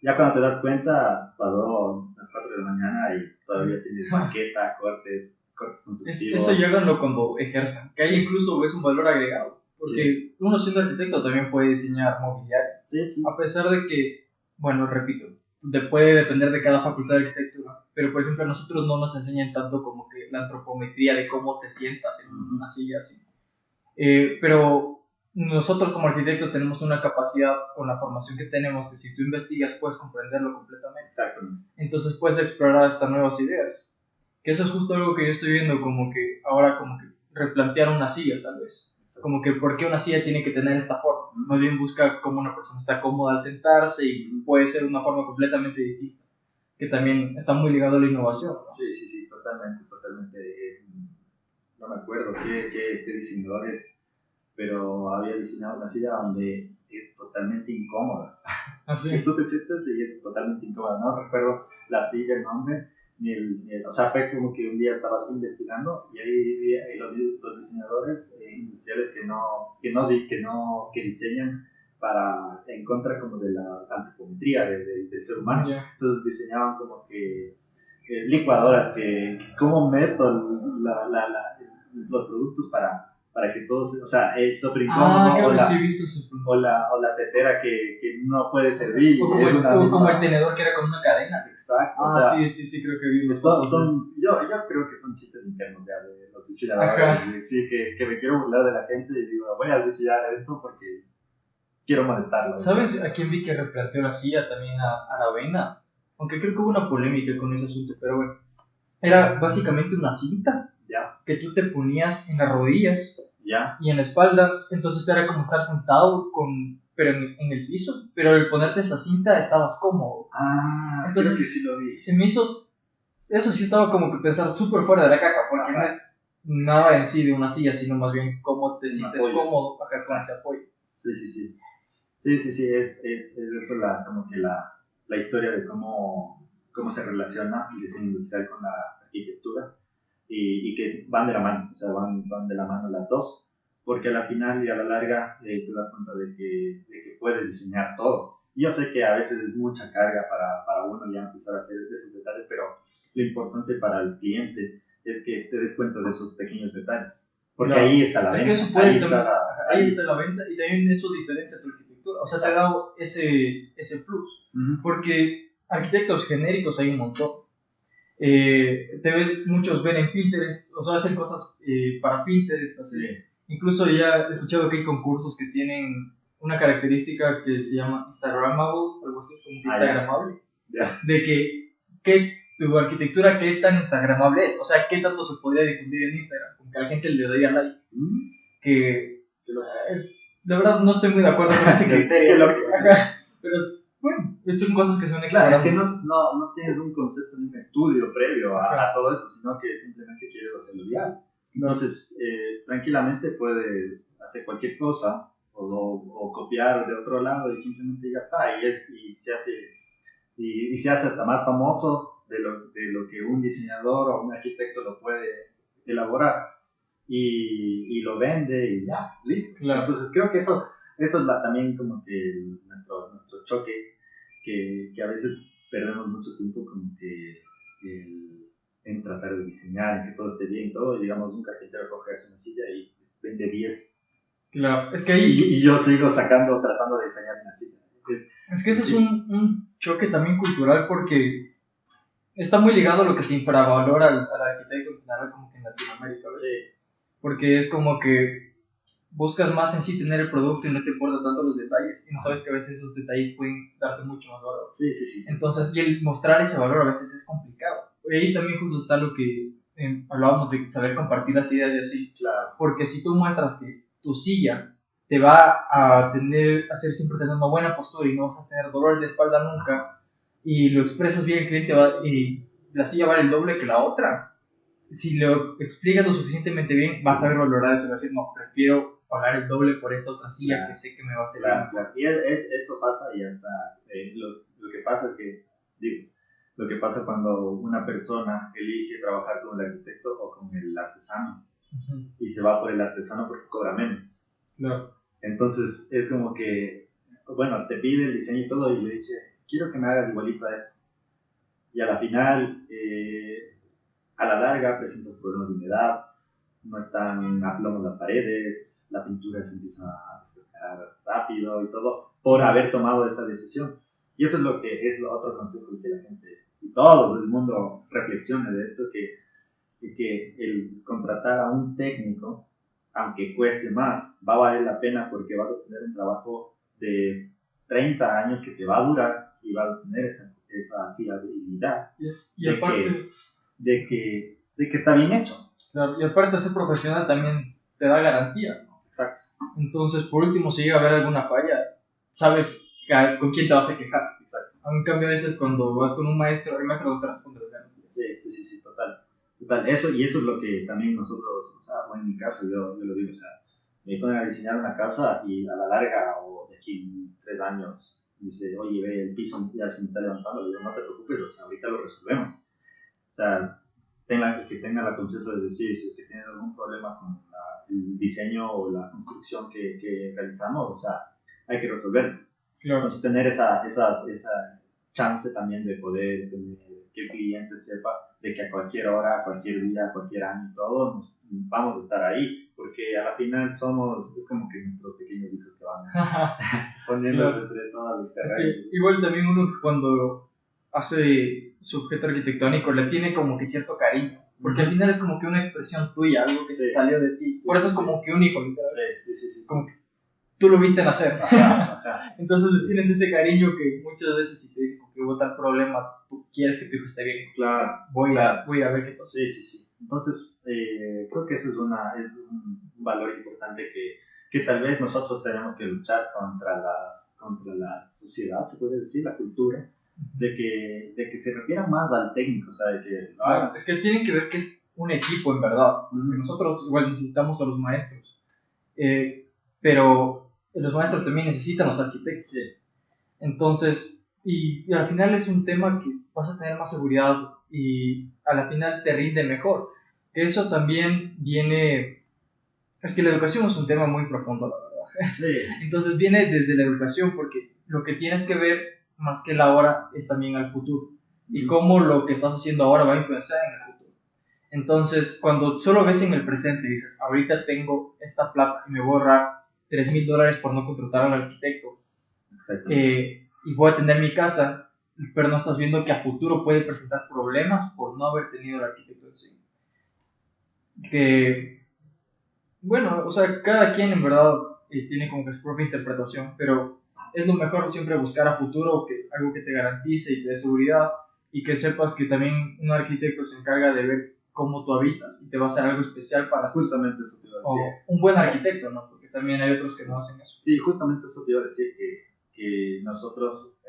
ya cuando te das cuenta, pasó las 4 de la mañana y todavía tienes maqueta, cortes consecutivos. Eso lléganlo cuando ejerzan, que ahí incluso es un valor agregado, porque uno siendo arquitecto también puede diseñar mobiliario, Sí. a pesar de que, bueno, repito, puede depender de cada facultad de arquitectura, pero por ejemplo a nosotros no nos enseñan tanto como que la antropometría de cómo te sientas en una silla así. Pero nosotros como arquitectos tenemos una capacidad con la formación que tenemos que si tú investigas puedes comprenderlo completamente. Exactamente. Entonces puedes explorar hasta nuevas ideas. Que eso es justo algo que yo estoy viendo, como que ahora como que replantear una silla tal vez. Como que por qué una silla tiene que tener esta forma. Más bien busca cómo una persona está cómoda al sentarse y puede ser una forma completamente distinta. Que también está muy ligado a la innovación, ¿no? Sí, totalmente. No me acuerdo qué diseñadores, pero había diseñado una silla donde es totalmente incómoda. Así. Tú te sientas y es totalmente incómoda. No recuerdo la silla, el nombre, o sea, fue como que un día estaba así investigando y ahí los diseñadores industriales que diseñan en contra como de la antropometría del ser humano. Yeah. Entonces diseñaban como que licuadoras, cómo meto los productos para que todos, o sea, es súper incómodo. Creo que sí he visto eso. O la tetera que no puede servir. O como el tenedor que era con una cadena. Exacto. O sea, sí, creo que vi. Yo creo que son chistes internos ya de los diseñadores. Sí, que me quiero burlar de la gente y digo, voy a diseñar esto porque quiero molestarlos. ¿Sabes a quién vi que replanteó la silla? También a Aravena. Aunque creo que hubo una polémica con ese asunto, pero bueno. Era básicamente una cinta que tú te ponías en las rodillas y en la espalda. Entonces era como estar sentado pero en el piso. Pero al ponerte esa cinta estabas cómodo. Entonces, creo que sí lo vi. Se me hizo... Eso sí estaba como que pensar súper fuera de la caja, porque no es nada en sí de una silla, sino más bien cómo te sientes cómodo con ese apoyo. Sí, es eso como que la historia de cómo se relaciona el diseño industrial con la arquitectura y que van de la mano, o sea, van de la mano las dos, porque a la final y a la larga te das cuenta de que puedes diseñar todo. Yo sé que a veces es mucha carga para uno ya empezar a hacer esos detalles, pero lo importante para el cliente es que te des cuenta de esos pequeños detalles, porque ahí está la venta. Es que eso puede ahí está la venta y también eso diferencia tu arquitectura, o sea, te ha dado ese plus, porque arquitectos genéricos hay un montón. Muchos ven en Pinterest, o sea, hacen cosas para Pinterest, así. Sí. Incluso ya he escuchado que hay concursos que tienen una característica que se llama Instagrammable, algo así como Instagramable, de que tu arquitectura qué tan instagramable es, o sea, qué tanto se podría difundir en Instagram, con que a la gente le daría like, que de verdad no estoy muy de acuerdo con ese criterio, pero bueno, son cosas que son claro, es que no tienes un concepto ni un estudio previo a todo esto, sino que simplemente quieres hacerlo viral. Entonces, tranquilamente puedes hacer cualquier cosa o copiar de otro lado y simplemente ya está, y se hace hasta más famoso de lo que un diseñador o un arquitecto lo puede elaborar y lo vende y ya, listo. Claro. Entonces creo que eso es también como que nuestro choque, que a veces perdemos mucho tiempo como que en tratar de diseñar, en que todo esté bien, todo, y digamos un carpintero coge una silla y vende 10. Claro, es que ahí... Y yo sigo tratando de diseñar una silla. Es que eso es un choque también cultural, porque está muy ligado a lo que se infravalora al arquitecto en general, como que en Latinoamérica, ¿ves? Sí. Porque es como que buscas más en sí tener el producto y no te importa tanto los detalles. Y no sabes que a veces esos detalles pueden darte mucho más valor. Sí. Entonces, y el mostrar ese valor a veces es complicado. Y ahí también justo está lo que hablábamos de saber compartir las ideas y así. Claro. Porque si tú muestras que tu silla te va a hacer siempre tener una buena postura y no vas a tener dolor de espalda nunca, y lo expresas bien, el cliente y la silla vale el doble que la otra. Si lo explicas lo suficientemente bien, vas a ver valorar eso y vas a decir, no, prefiero pagar el doble por esta otra silla que sé que me va a hacer bien. Claro. Y eso pasa y hasta lo que pasa es que, digo, lo que pasa cuando una persona elige trabajar con el arquitecto o con el artesano y se va por el artesano porque cobra menos. Claro. Entonces es como que, bueno, te pide el diseño y todo y le dice, quiero que me hagas igualito a esto. Y a la final, a la larga presentas problemas de humedad, no están a plomo las paredes, la pintura se empieza a descascarar rápido y todo, por haber tomado esa decisión. Y eso es lo que es otro consejo que la gente y todo el mundo reflexione de esto, que el contratar a un técnico, aunque cueste más, va a valer la pena porque vas a tener un trabajo de 30 años que te va a durar y vas a tener esa fiabilidad y aparte, de que está bien hecho. Claro, y aparte de ser profesional también te da garantía, ¿no? Exacto. Entonces, por último, si llega a haber alguna falla, sabes con quién te vas a quejar. Exacto. En cambio, a veces cuando vas con un maestro, el maestro no te responde las garantías. Sí, total. Eso es lo que también nosotros, o sea, bueno, en mi caso, yo lo digo, o sea, me ponen a diseñar una casa y a la larga, o de aquí 3 años, dice, oye, ve, el piso ya se me está levantando, le digo, no te preocupes, o sea, ahorita lo resolvemos. O sea, que tenga la confianza de decir si es que tiene algún problema con el diseño o la construcción que realizamos, o sea, hay que resolverlo. Claro. Entonces, tener esa chance también de poder tener, que el cliente sepa de que a cualquier hora, a cualquier día, a cualquier año y todo, vamos a estar ahí, porque a la final es como que nuestros pequeños hijos que van poniéndose entre todas las carreras. Es que igual también uno cuando hace su objeto arquitectónico le tiene como que cierto cariño, porque al final es como que una expresión tuya, algo que salió de ti, por eso es como que un hijo, literal. Sí. Como que tú lo viste nacer. Ajá. Entonces tienes ese cariño que muchas veces si te dicen que hubo tal problema, tú quieres que tu hijo esté bien. Claro. Voy a ver qué pasa. Sí. Entonces, creo que eso es un valor importante que tal vez nosotros tenemos que luchar contra la sociedad, se puede decir, la cultura, de que se refieran más al técnico, o sea, de que lo hagan. Es que tienen que ver que es un equipo en verdad. Que nosotros igual necesitamos a los maestros, pero los maestros también necesitan a los arquitectos. Sí. Entonces, y al final es un tema que vas a tener más seguridad y a la final te rinde mejor. Que eso también viene... Es que la educación es un tema muy profundo, la verdad. Sí. Entonces viene desde la educación, porque lo que tienes que ver más que el ahora es también al futuro. Y cómo lo que estás haciendo ahora va a influenciar en el futuro. Entonces, cuando solo ves en el presente y dices, ahorita tengo esta plata y me voy a ahorrar $3,000 por no contratar al arquitecto, y voy a tener mi casa, pero no estás viendo que a futuro puede presentar problemas por no haber tenido el arquitecto en sí. Que, bueno, o sea, cada quien en verdad tiene como que su propia interpretación, pero es lo mejor siempre buscar a futuro algo que te garantice y te dé seguridad, y que sepas que también un arquitecto se encarga de ver cómo tú habitas y te va a hacer algo especial para ti. Justamente eso te iba a decir. O un buen arquitecto, ¿no? Porque también hay otros que no hacen eso. Sí, justamente eso te iba a decir, que nosotros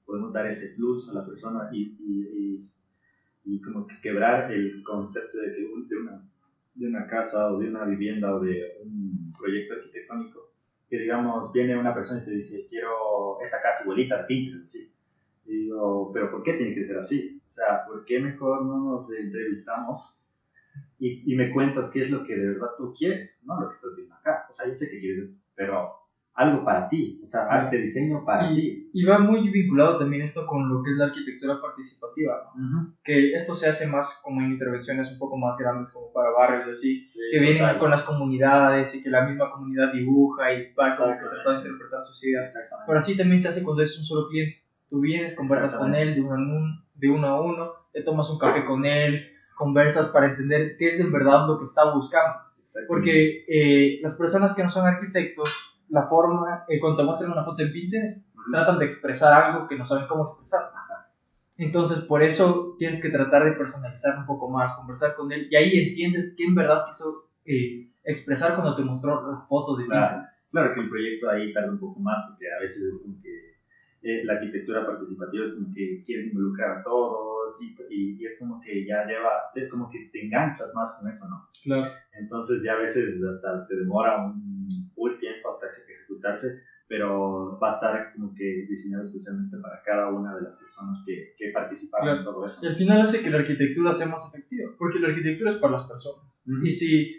podemos dar ese plus a la persona y como que quebrar el concepto de que de una casa o de una vivienda o de un proyecto arquitectónico, que digamos viene una persona y te dice, quiero esta casa igualita de Pinterest, así. Y digo, pero ¿por qué tiene que ser así? O sea, ¿por qué mejor no nos entrevistamos y me cuentas qué es lo que de verdad tú quieres? No lo que estás viendo acá. O sea, yo sé que quieres esto, pero algo para ti. O sea, arte, diseño para ti. Y va muy vinculado también esto con lo que es la arquitectura participativa, ¿no? Que esto se hace más como en intervenciones un poco más grandes, como para barrios y así, que vienen con las comunidades y que la misma comunidad dibuja y va como que tratando de interpretar sus ideas. Pero así también se hace cuando es un solo cliente. Tú vienes, conversas con él de uno a uno, te tomas un café con él, conversas para entender qué es en verdad lo que está buscando. Porque las personas que no son arquitectos, la forma, cuando te muestran una foto en Pinterest, tratan de expresar algo que no saben cómo expresar. Entonces, por eso tienes que tratar de personalizar un poco más, conversar con él, y ahí entiendes qué en verdad quiso expresar cuando te mostró la foto de Pinterest. Claro que el proyecto ahí tarda un poco más, porque a veces es como que la arquitectura participativa es como que quieres involucrar a todos y es como que ya como que te enganchas más con eso, ¿no? Claro. Entonces ya a veces hasta se demora un full tiempo hasta que ejecutarse, pero va a estar como que diseñado especialmente para cada una de las personas que participaron en todo eso. Y al final hace que la arquitectura sea más efectiva, porque la arquitectura es para las personas. Y si,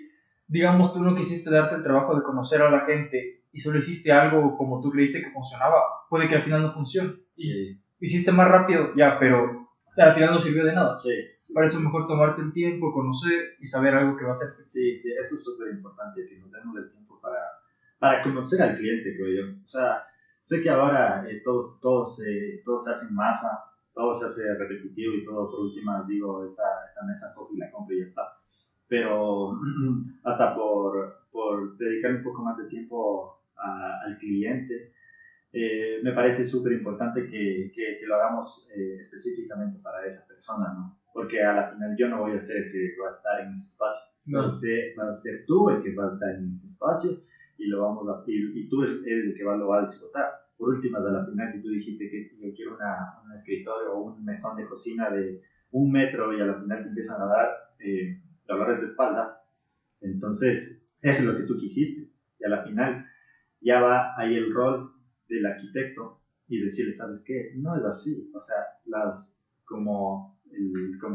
digamos, tú no quisiste darte el trabajo de conocer a la gente y solo hiciste algo como tú creíste que funcionaba, puede que al final no funcione. Sí. Hiciste más rápido, ya, pero al final no sirvió de nada. Sí. Para eso es mejor tomarte el tiempo, conocer y saber algo que va a ser. Sí, eso es súper importante, que nos demos el tiempo para conocer al cliente, creo yo. O sea, sé que ahora todo se hace en masa, todo se hace repetitivo y todo, por última, digo, esta mesa coge y la compra y ya está. Pero hasta por dedicar un poco más de tiempo al cliente, me parece súper importante que lo hagamos específicamente para esa persona, ¿no? Porque a la final yo no voy a ser el que va a estar en ese espacio, No. va a ser tú el que va a estar en ese espacio y tú eres el que lo va a disfrutar. Por último, a la final, si tú dijiste que yo quiero un escritorio o un mesón de cocina de 1 metro y a la final te empiezan a dar dolores de espalda, entonces eso es lo que tú quisiste y a la final ya va ahí el rol del arquitecto y decirle, ¿sabes qué? No es así, o sea, como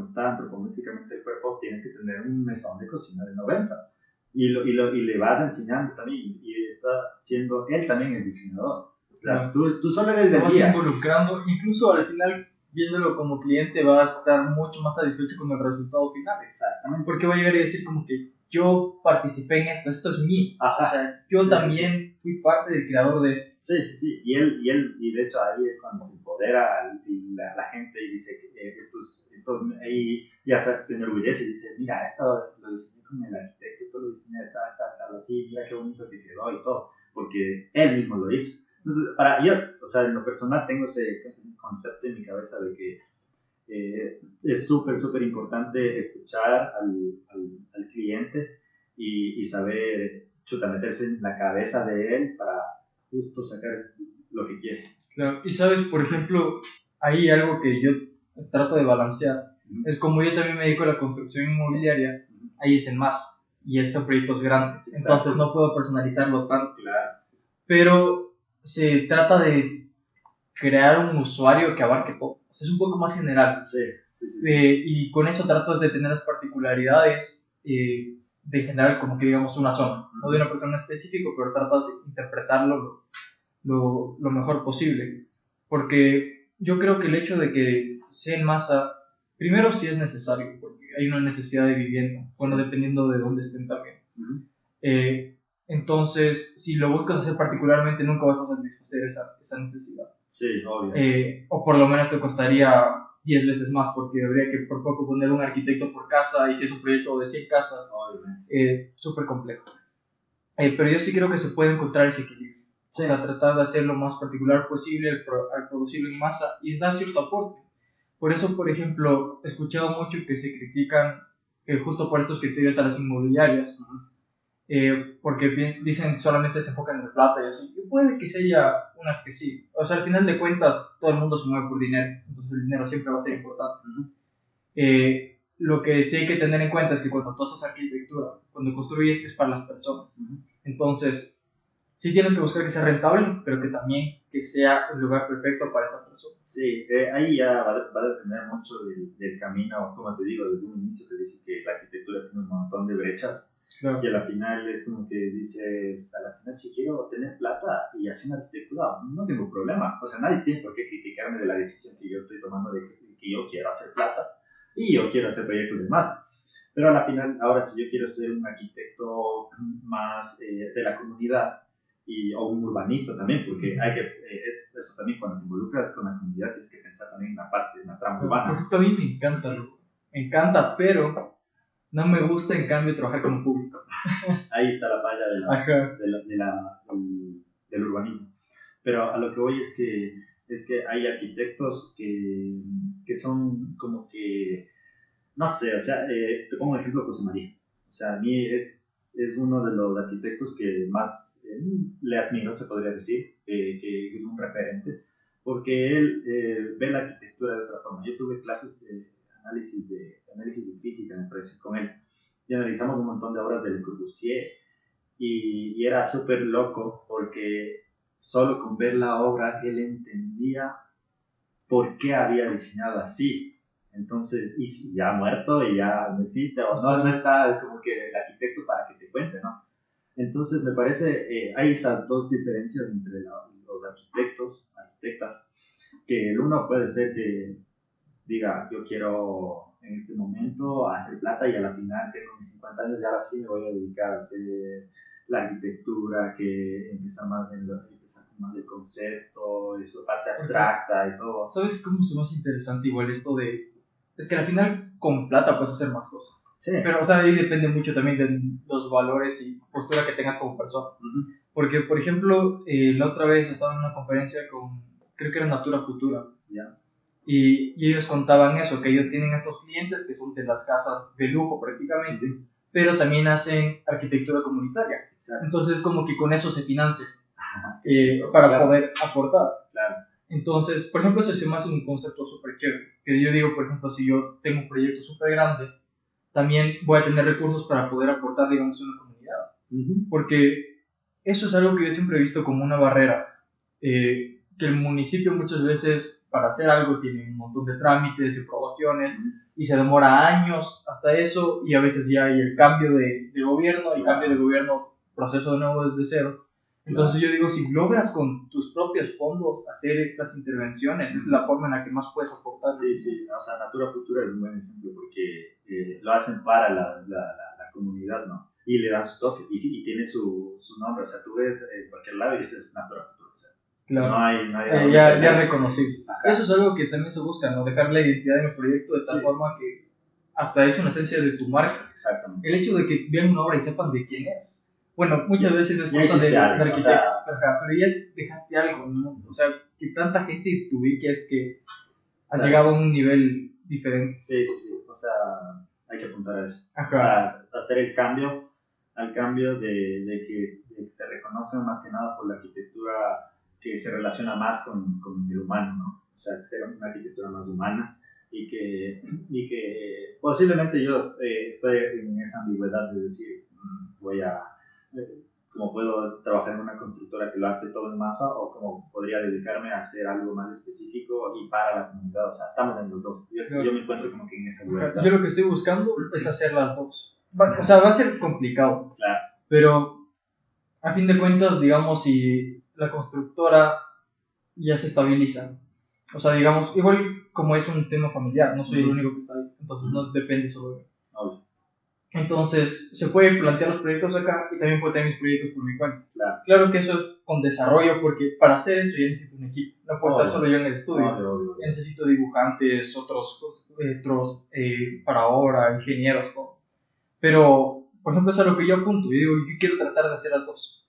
está antropométricamente el cuerpo, tienes que tener un mesón de cocina de 90 y le vas enseñando también y está siendo él también el diseñador. O sea, tú solo eres el guía. Vas involucrando, incluso al final, viéndolo como cliente, va a estar mucho más satisfecho con el resultado final. Exactamente. Porque va a llegar y decir como que yo participé en esto es mío. Ajá. O sea, yo también fui parte del creador de esto. Sí. Y de hecho ahí es cuando se empodera la gente y dice que esto ahí ya se enorgullece y dice, mira, esto lo diseñé con el arquitecto, esto lo diseñé tal, así, mira qué bonito que quedó y todo, porque él mismo lo hizo. Entonces, o sea, en lo personal tengo ese concepto en mi cabeza de que es súper importante escuchar al cliente y saber meterse en la cabeza de él para justo sacar lo que quiere. Claro, y sabes, por ejemplo, hay algo que yo trato de balancear. Es como yo también me dedico a la construcción inmobiliaria, ahí es en masa y son proyectos grandes. Exacto. Entonces no puedo personalizarlo tanto. Claro. Pero se trata de crear un usuario que abarque todo. O sea, es un poco más general. Sí. Y con eso tratas de tener las particularidades de generar como que digamos una zona, no de una persona específica, pero tratas de interpretarlo lo mejor posible. Porque yo creo que el hecho de que sea en masa, primero sí es necesario, porque hay una necesidad de vivienda, bueno, dependiendo de dónde estén también. Entonces, si lo buscas hacer particularmente, nunca vas a satisfacer esa necesidad. Sí, obvio. O por lo menos te costaría 10 veces más, porque habría que por poco poner un arquitecto por casa, y si es un proyecto de 100 casas, súper complejo. Pero yo sí creo que se puede encontrar ese equilibrio. Sí. O sea, tratar de hacer lo más particular posible al producirlo en masa y dar cierto aporte. Por eso, por ejemplo, he escuchado mucho que se critican justo por estos criterios a las inmobiliarias, porque dicen solamente se enfocan en la plata y así. Y puede que sea unas que sí. O sea, al final de cuentas, todo el mundo se mueve por dinero, entonces el dinero siempre va a ser importante. Lo que sí hay que tener en cuenta es que cuando tú haces arquitectura, cuando construyes, es para las personas. Entonces, sí tienes que buscar que sea rentable, pero que también que sea el lugar perfecto para esa persona. Sí, ahí ya va a depender mucho del camino. Como te digo, desde un inicio te dije que la arquitectura tiene un montón de brechas. Claro. Y a la final es como que dices, a la final si quiero tener plata y hacer una arquitectura, no tengo problema. O sea, nadie tiene por qué criticarme de la decisión que yo estoy tomando de que yo quiero hacer plata y yo quiero hacer proyectos de masa. Pero a la final, ahora si yo quiero ser un arquitecto más de la comunidad o un urbanista también, porque eso también cuando te involucras con la comunidad tienes que pensar también en la parte, en la trama urbana. Por ejemplo, a mí me encanta, pero No me gusta, en cambio, trabajar con público. Ahí está la falla del urbanismo. Pero a lo que voy es que hay arquitectos que son como que, no sé, o sea, te pongo un ejemplo, José María. O sea, a mí es uno de los arquitectos que más le admiro, se podría decir, que es un referente, porque él ve la arquitectura de otra forma. Yo tuve clases de análisis de crítica, me parece, con él, y analizamos un montón de obras de Le Corbusier, y era súper loco porque solo con ver la obra él entendía por qué había diseñado así. Entonces, y si ya muerto y ya no existe, o no está como que el arquitecto para que te cuente, ¿no? Entonces, me parece, hay esas dos diferencias entre los arquitectas, que el uno puede ser que diga, yo quiero en este momento hacer plata y a la final tengo mis 50 años y ahora sí me voy a dedicar a hacer la arquitectura, que empieza más del concepto, eso, parte abstracta y todo. ¿Sabes cómo es más interesante igual esto de... Es que al final con plata puedes hacer más cosas. Sí. Pero, o sea, ahí depende mucho también de los valores y postura que tengas como persona. Uh-huh. Porque, por ejemplo, la otra vez estaba en una conferencia con, creo que era Natura Futura. Yeah. Y ellos contaban eso, que ellos tienen estos clientes que son de las casas de lujo prácticamente, pero también hacen arquitectura comunitaria. Exacto. Entonces, como que con eso se financia para claro, poder aportar. Claro. Entonces, por ejemplo, eso se me hace un concepto súper chévere. Que yo digo, por ejemplo, si yo tengo un proyecto súper grande, también voy a tener recursos para poder aportar, digamos, a una comunidad. Uh-huh. Porque eso es algo que yo siempre he visto como una barrera. Que el municipio muchas veces, para hacer algo, tiene un montón de trámites y aprobaciones, y se demora años hasta eso, y a veces ya hay el cambio de gobierno, el cambio de gobierno, proceso de nuevo desde cero. Entonces yo digo, si logras con tus propios fondos hacer estas intervenciones, es la forma en la que más puedes aportar. Sí, sí, o sea, Natura Futura es un buen ejemplo porque lo hacen para la comunidad, ¿no? Y le dan su toque, y sí, y tiene su nombre, o sea, tú ves en cualquier lado y dices Natura Futura, o sea, claro. no hay ya reconocido. Eso es algo que también se busca, ¿no? Dejar la identidad en el proyecto de tal forma que hasta es una esencia de tu marca. Exactamente. El hecho de que vean una obra y sepan de quién es. Bueno, muchas veces es cosa de arquitectos, o sea, pero ya dejaste algo, ¿no? O sea, que tanta gente te ubique es que has llegado a un nivel diferente. Sí, o sea, hay que apuntar a eso. Ajá. O sea, hacer el cambio, al cambio de que te reconozcan más que nada por la arquitectura que se relaciona más con el humano, ¿no? O sea, que sea una arquitectura más humana y que posiblemente yo estoy en esa ambigüedad de decir, como puedo trabajar en una constructora que lo hace todo en masa o como podría dedicarme a hacer algo más específico y para la comunidad. O sea, estamos en los dos. Yo me encuentro como que en esa libertad. Yo lo que estoy buscando es hacer las dos. O sea, va a ser complicado. Claro. Pero a fin de cuentas, digamos, si la constructora ya se estabiliza, o sea, digamos, igual como es un tema familiar, no soy el único que está ahí, entonces no depende solo de mí. Entonces, se puede plantear los proyectos acá y también puedo tener mis proyectos por mi cuenta. Claro que eso es con desarrollo, porque para hacer eso ya necesito un equipo. No puedo estar solo yo en el estudio. Necesito dibujantes, otros para obra, ingenieros, todo. Pero, por ejemplo, es a lo que yo apunto. Yo digo, yo quiero tratar de hacer las dos.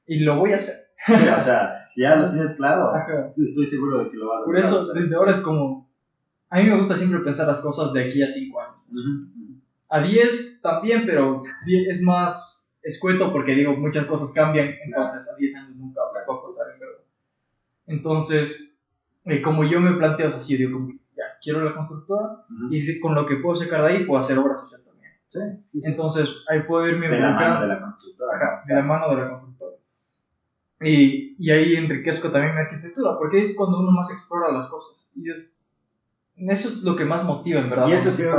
Y lo voy a hacer. Sí, o sea, ya lo tienes claro. Ajá. Estoy seguro de que lo vas a lograr. Por eso, desde ahora es como... A mí me gusta siempre pensar las cosas de aquí a 5 años. A 10 también, pero 10 es más escueto porque digo, muchas cosas cambian, entonces a 10 años nunca va a pasar en verdad. Entonces, como yo me planteo así, digo, como, ya, quiero la constructora y con lo que puedo sacar de ahí puedo hacer obras sociales también. Sí. Entonces, ahí puedo irme involucrando. De la mano de la constructora. Ajá, de la mano de la constructora. Y ahí enriquezco también mi arquitectura, porque es cuando uno más explora las cosas. Y eso es lo que más motiva, en verdad. Y eso creo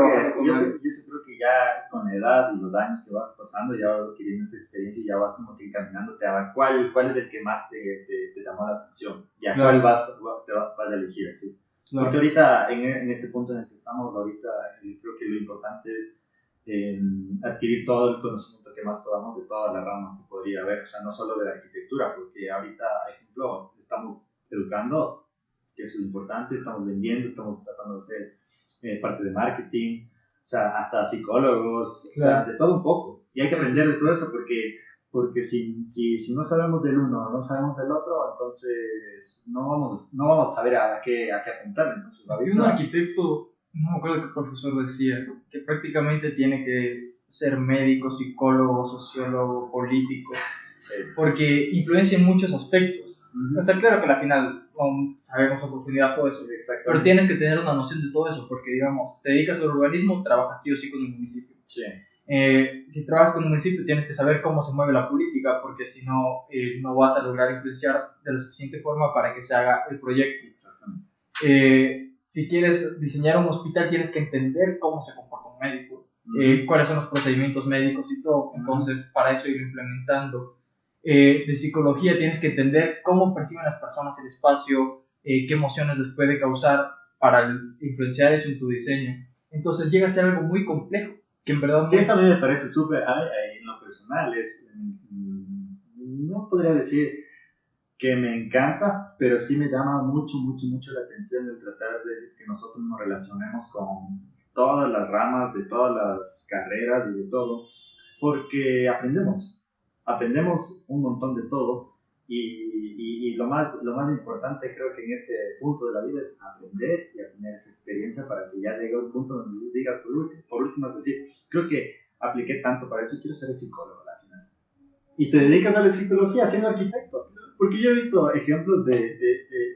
que ya con la edad y los años que vas pasando, ya vas adquiriendo esa experiencia y ya vas como que encaminándote a cuál es el que más te llamó la atención y a cuál vas a elegir, ¿sí? Claro. Porque ahorita, en este punto en el que estamos, ahorita creo que lo importante es adquirir todo el conocimiento que más podamos de todas las ramas que podría haber, o sea, no solo de la arquitectura, porque ahorita, por ejemplo, estamos educando, que eso es importante, estamos vendiendo, estamos tratando de hacer parte de marketing, o sea, hasta psicólogos, Claro. o sea, de todo un poco. Y hay que aprender de todo eso porque si no sabemos del uno, no sabemos del otro, entonces no vamos a saber a qué apuntar. Entonces, Es que un arquitecto, no me acuerdo qué profesor decía, que prácticamente tiene que ser médico, psicólogo, sociólogo, político, sí. porque influencia en muchos aspectos. Uh-huh. O sea, claro que al final no sabemos a profundidad todo eso, pero tienes que tener una noción de todo eso, porque digamos, te dedicas al urbanismo, trabajas sí o sí con el municipio. Sí. Si trabajas con un municipio tienes que saber cómo se mueve la política, porque si no, no vas a lograr influenciar de la suficiente forma para que se haga el proyecto. Exactamente. Si quieres diseñar un hospital tienes que entender cómo se comporta un médico, cuáles son los procedimientos médicos y todo, entonces para eso ir implementando. De psicología tienes que entender cómo perciben las personas el espacio, qué emociones les puede causar para influenciar eso en tu diseño. Entonces llega a ser algo muy complejo, que en verdad... Que eso a mí me parece súper, en lo personal, no podría decir que me encanta, pero sí me llama mucho la atención el tratar de que nosotros nos relacionemos con todas las ramas de todas las carreras y de todo, porque aprendemos un montón de todo y lo más importante creo que en este punto de la vida es aprender y tener esa experiencia para que ya llegue a un punto donde digas por último, es decir, creo que apliqué tanto para eso, quiero ser el psicólogo al final. Y te dedicas a la psicología siendo arquitecto, porque yo he visto ejemplos de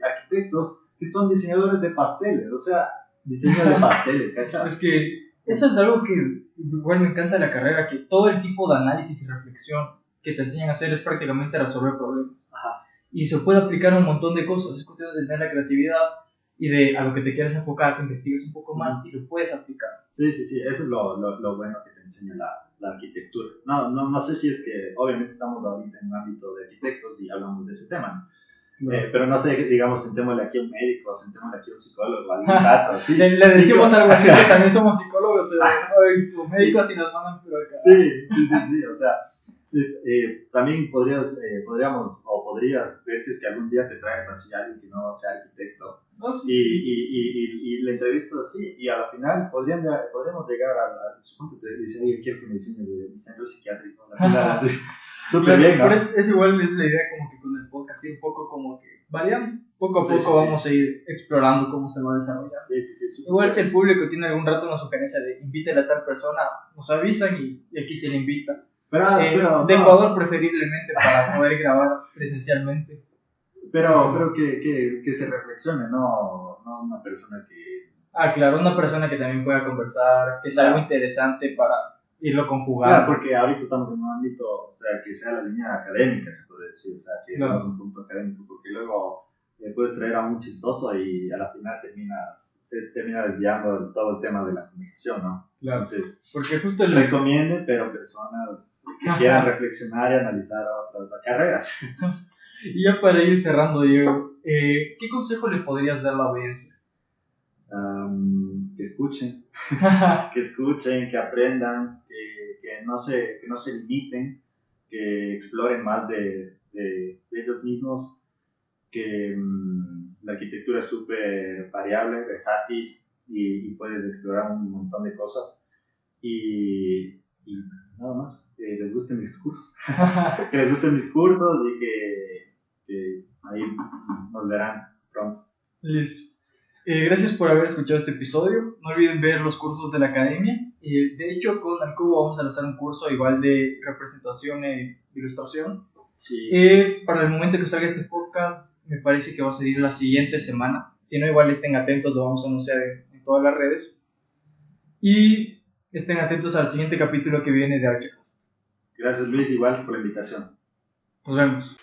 arquitectos que son diseñadores de pasteles, o sea, diseño de pasteles, ¿cachai? Es que eso es algo que igual me encanta de la carrera, que todo el tipo de análisis y reflexión que te enseñan a hacer es prácticamente resolver problemas. Ajá. Y se puede aplicar a un montón de cosas, es cuestión de tener la creatividad y de a lo que te quieres enfocar, que investigues un poco más y lo puedes aplicar. Sí, eso es lo bueno que te enseña la arquitectura. No sé si es que, obviamente estamos ahorita en un ámbito de arquitectos y hablamos de ese tema, ¿no? Pero no sé, digamos, sentémosle aquí a un médico, sentémosle aquí a un psicólogo, a algún gato, ¿sí? Le decimos algo así, que también somos psicólogos, o médicos y nos mandan por acá. Sí, o sea, también podrías ver si es que algún día te traes así a alguien que no sea arquitecto y le entrevistas así y al final podríamos llegar a supongo que te dicen, oye, quiero que me diseñe de centro psiquiátrico, al final así, súper bien, ¿no? Pero es igual, es la idea como que con el podcast, sí, un poco como que variando, poco a poco vamos a ir explorando cómo se va a desarrollar. Sí. Igual si el público tiene algún rato una sugerencia de invítale a tal persona, nos avisan y aquí se le invita. Pero de Ecuador preferiblemente para poder grabar presencialmente. Pero que se reflexione, no una persona que... Claro, una persona que también pueda conversar, que sea algo interesante para irlo conjugando. Claro, porque ahorita estamos en un ámbito, o sea, que sea la línea académica, se puede decir, o sea, que es un punto académico, porque luego puedes traer a un chistoso y a la final se termina desviando todo el tema de la conversación, ¿no? Claro. Entonces, porque justo recomiende, pero personas que quieran reflexionar y analizar otras carreras. Y ya para ir cerrando, Diego, ¿qué consejo le podrías dar a la audiencia? Que escuchen, que aprendan, que no se limiten, que exploren más de ellos mismos, que la arquitectura es súper variable, versátil y puedes explorar un montón de cosas y nada más, que les gusten mis cursos y que ahí nos verán pronto. Listo. Gracias por haber escuchado este episodio. No olviden ver los cursos de la academia. De hecho, con Alcubo vamos a lanzar un curso igual de representación e ilustración. Sí. Para el momento que salga este podcast, me parece que va a salir la siguiente semana. Si no, igual estén atentos, lo vamos a anunciar en todas las redes. Y estén atentos al siguiente capítulo que viene de Archicast. Gracias, Luis, igual por la invitación. Nos vemos.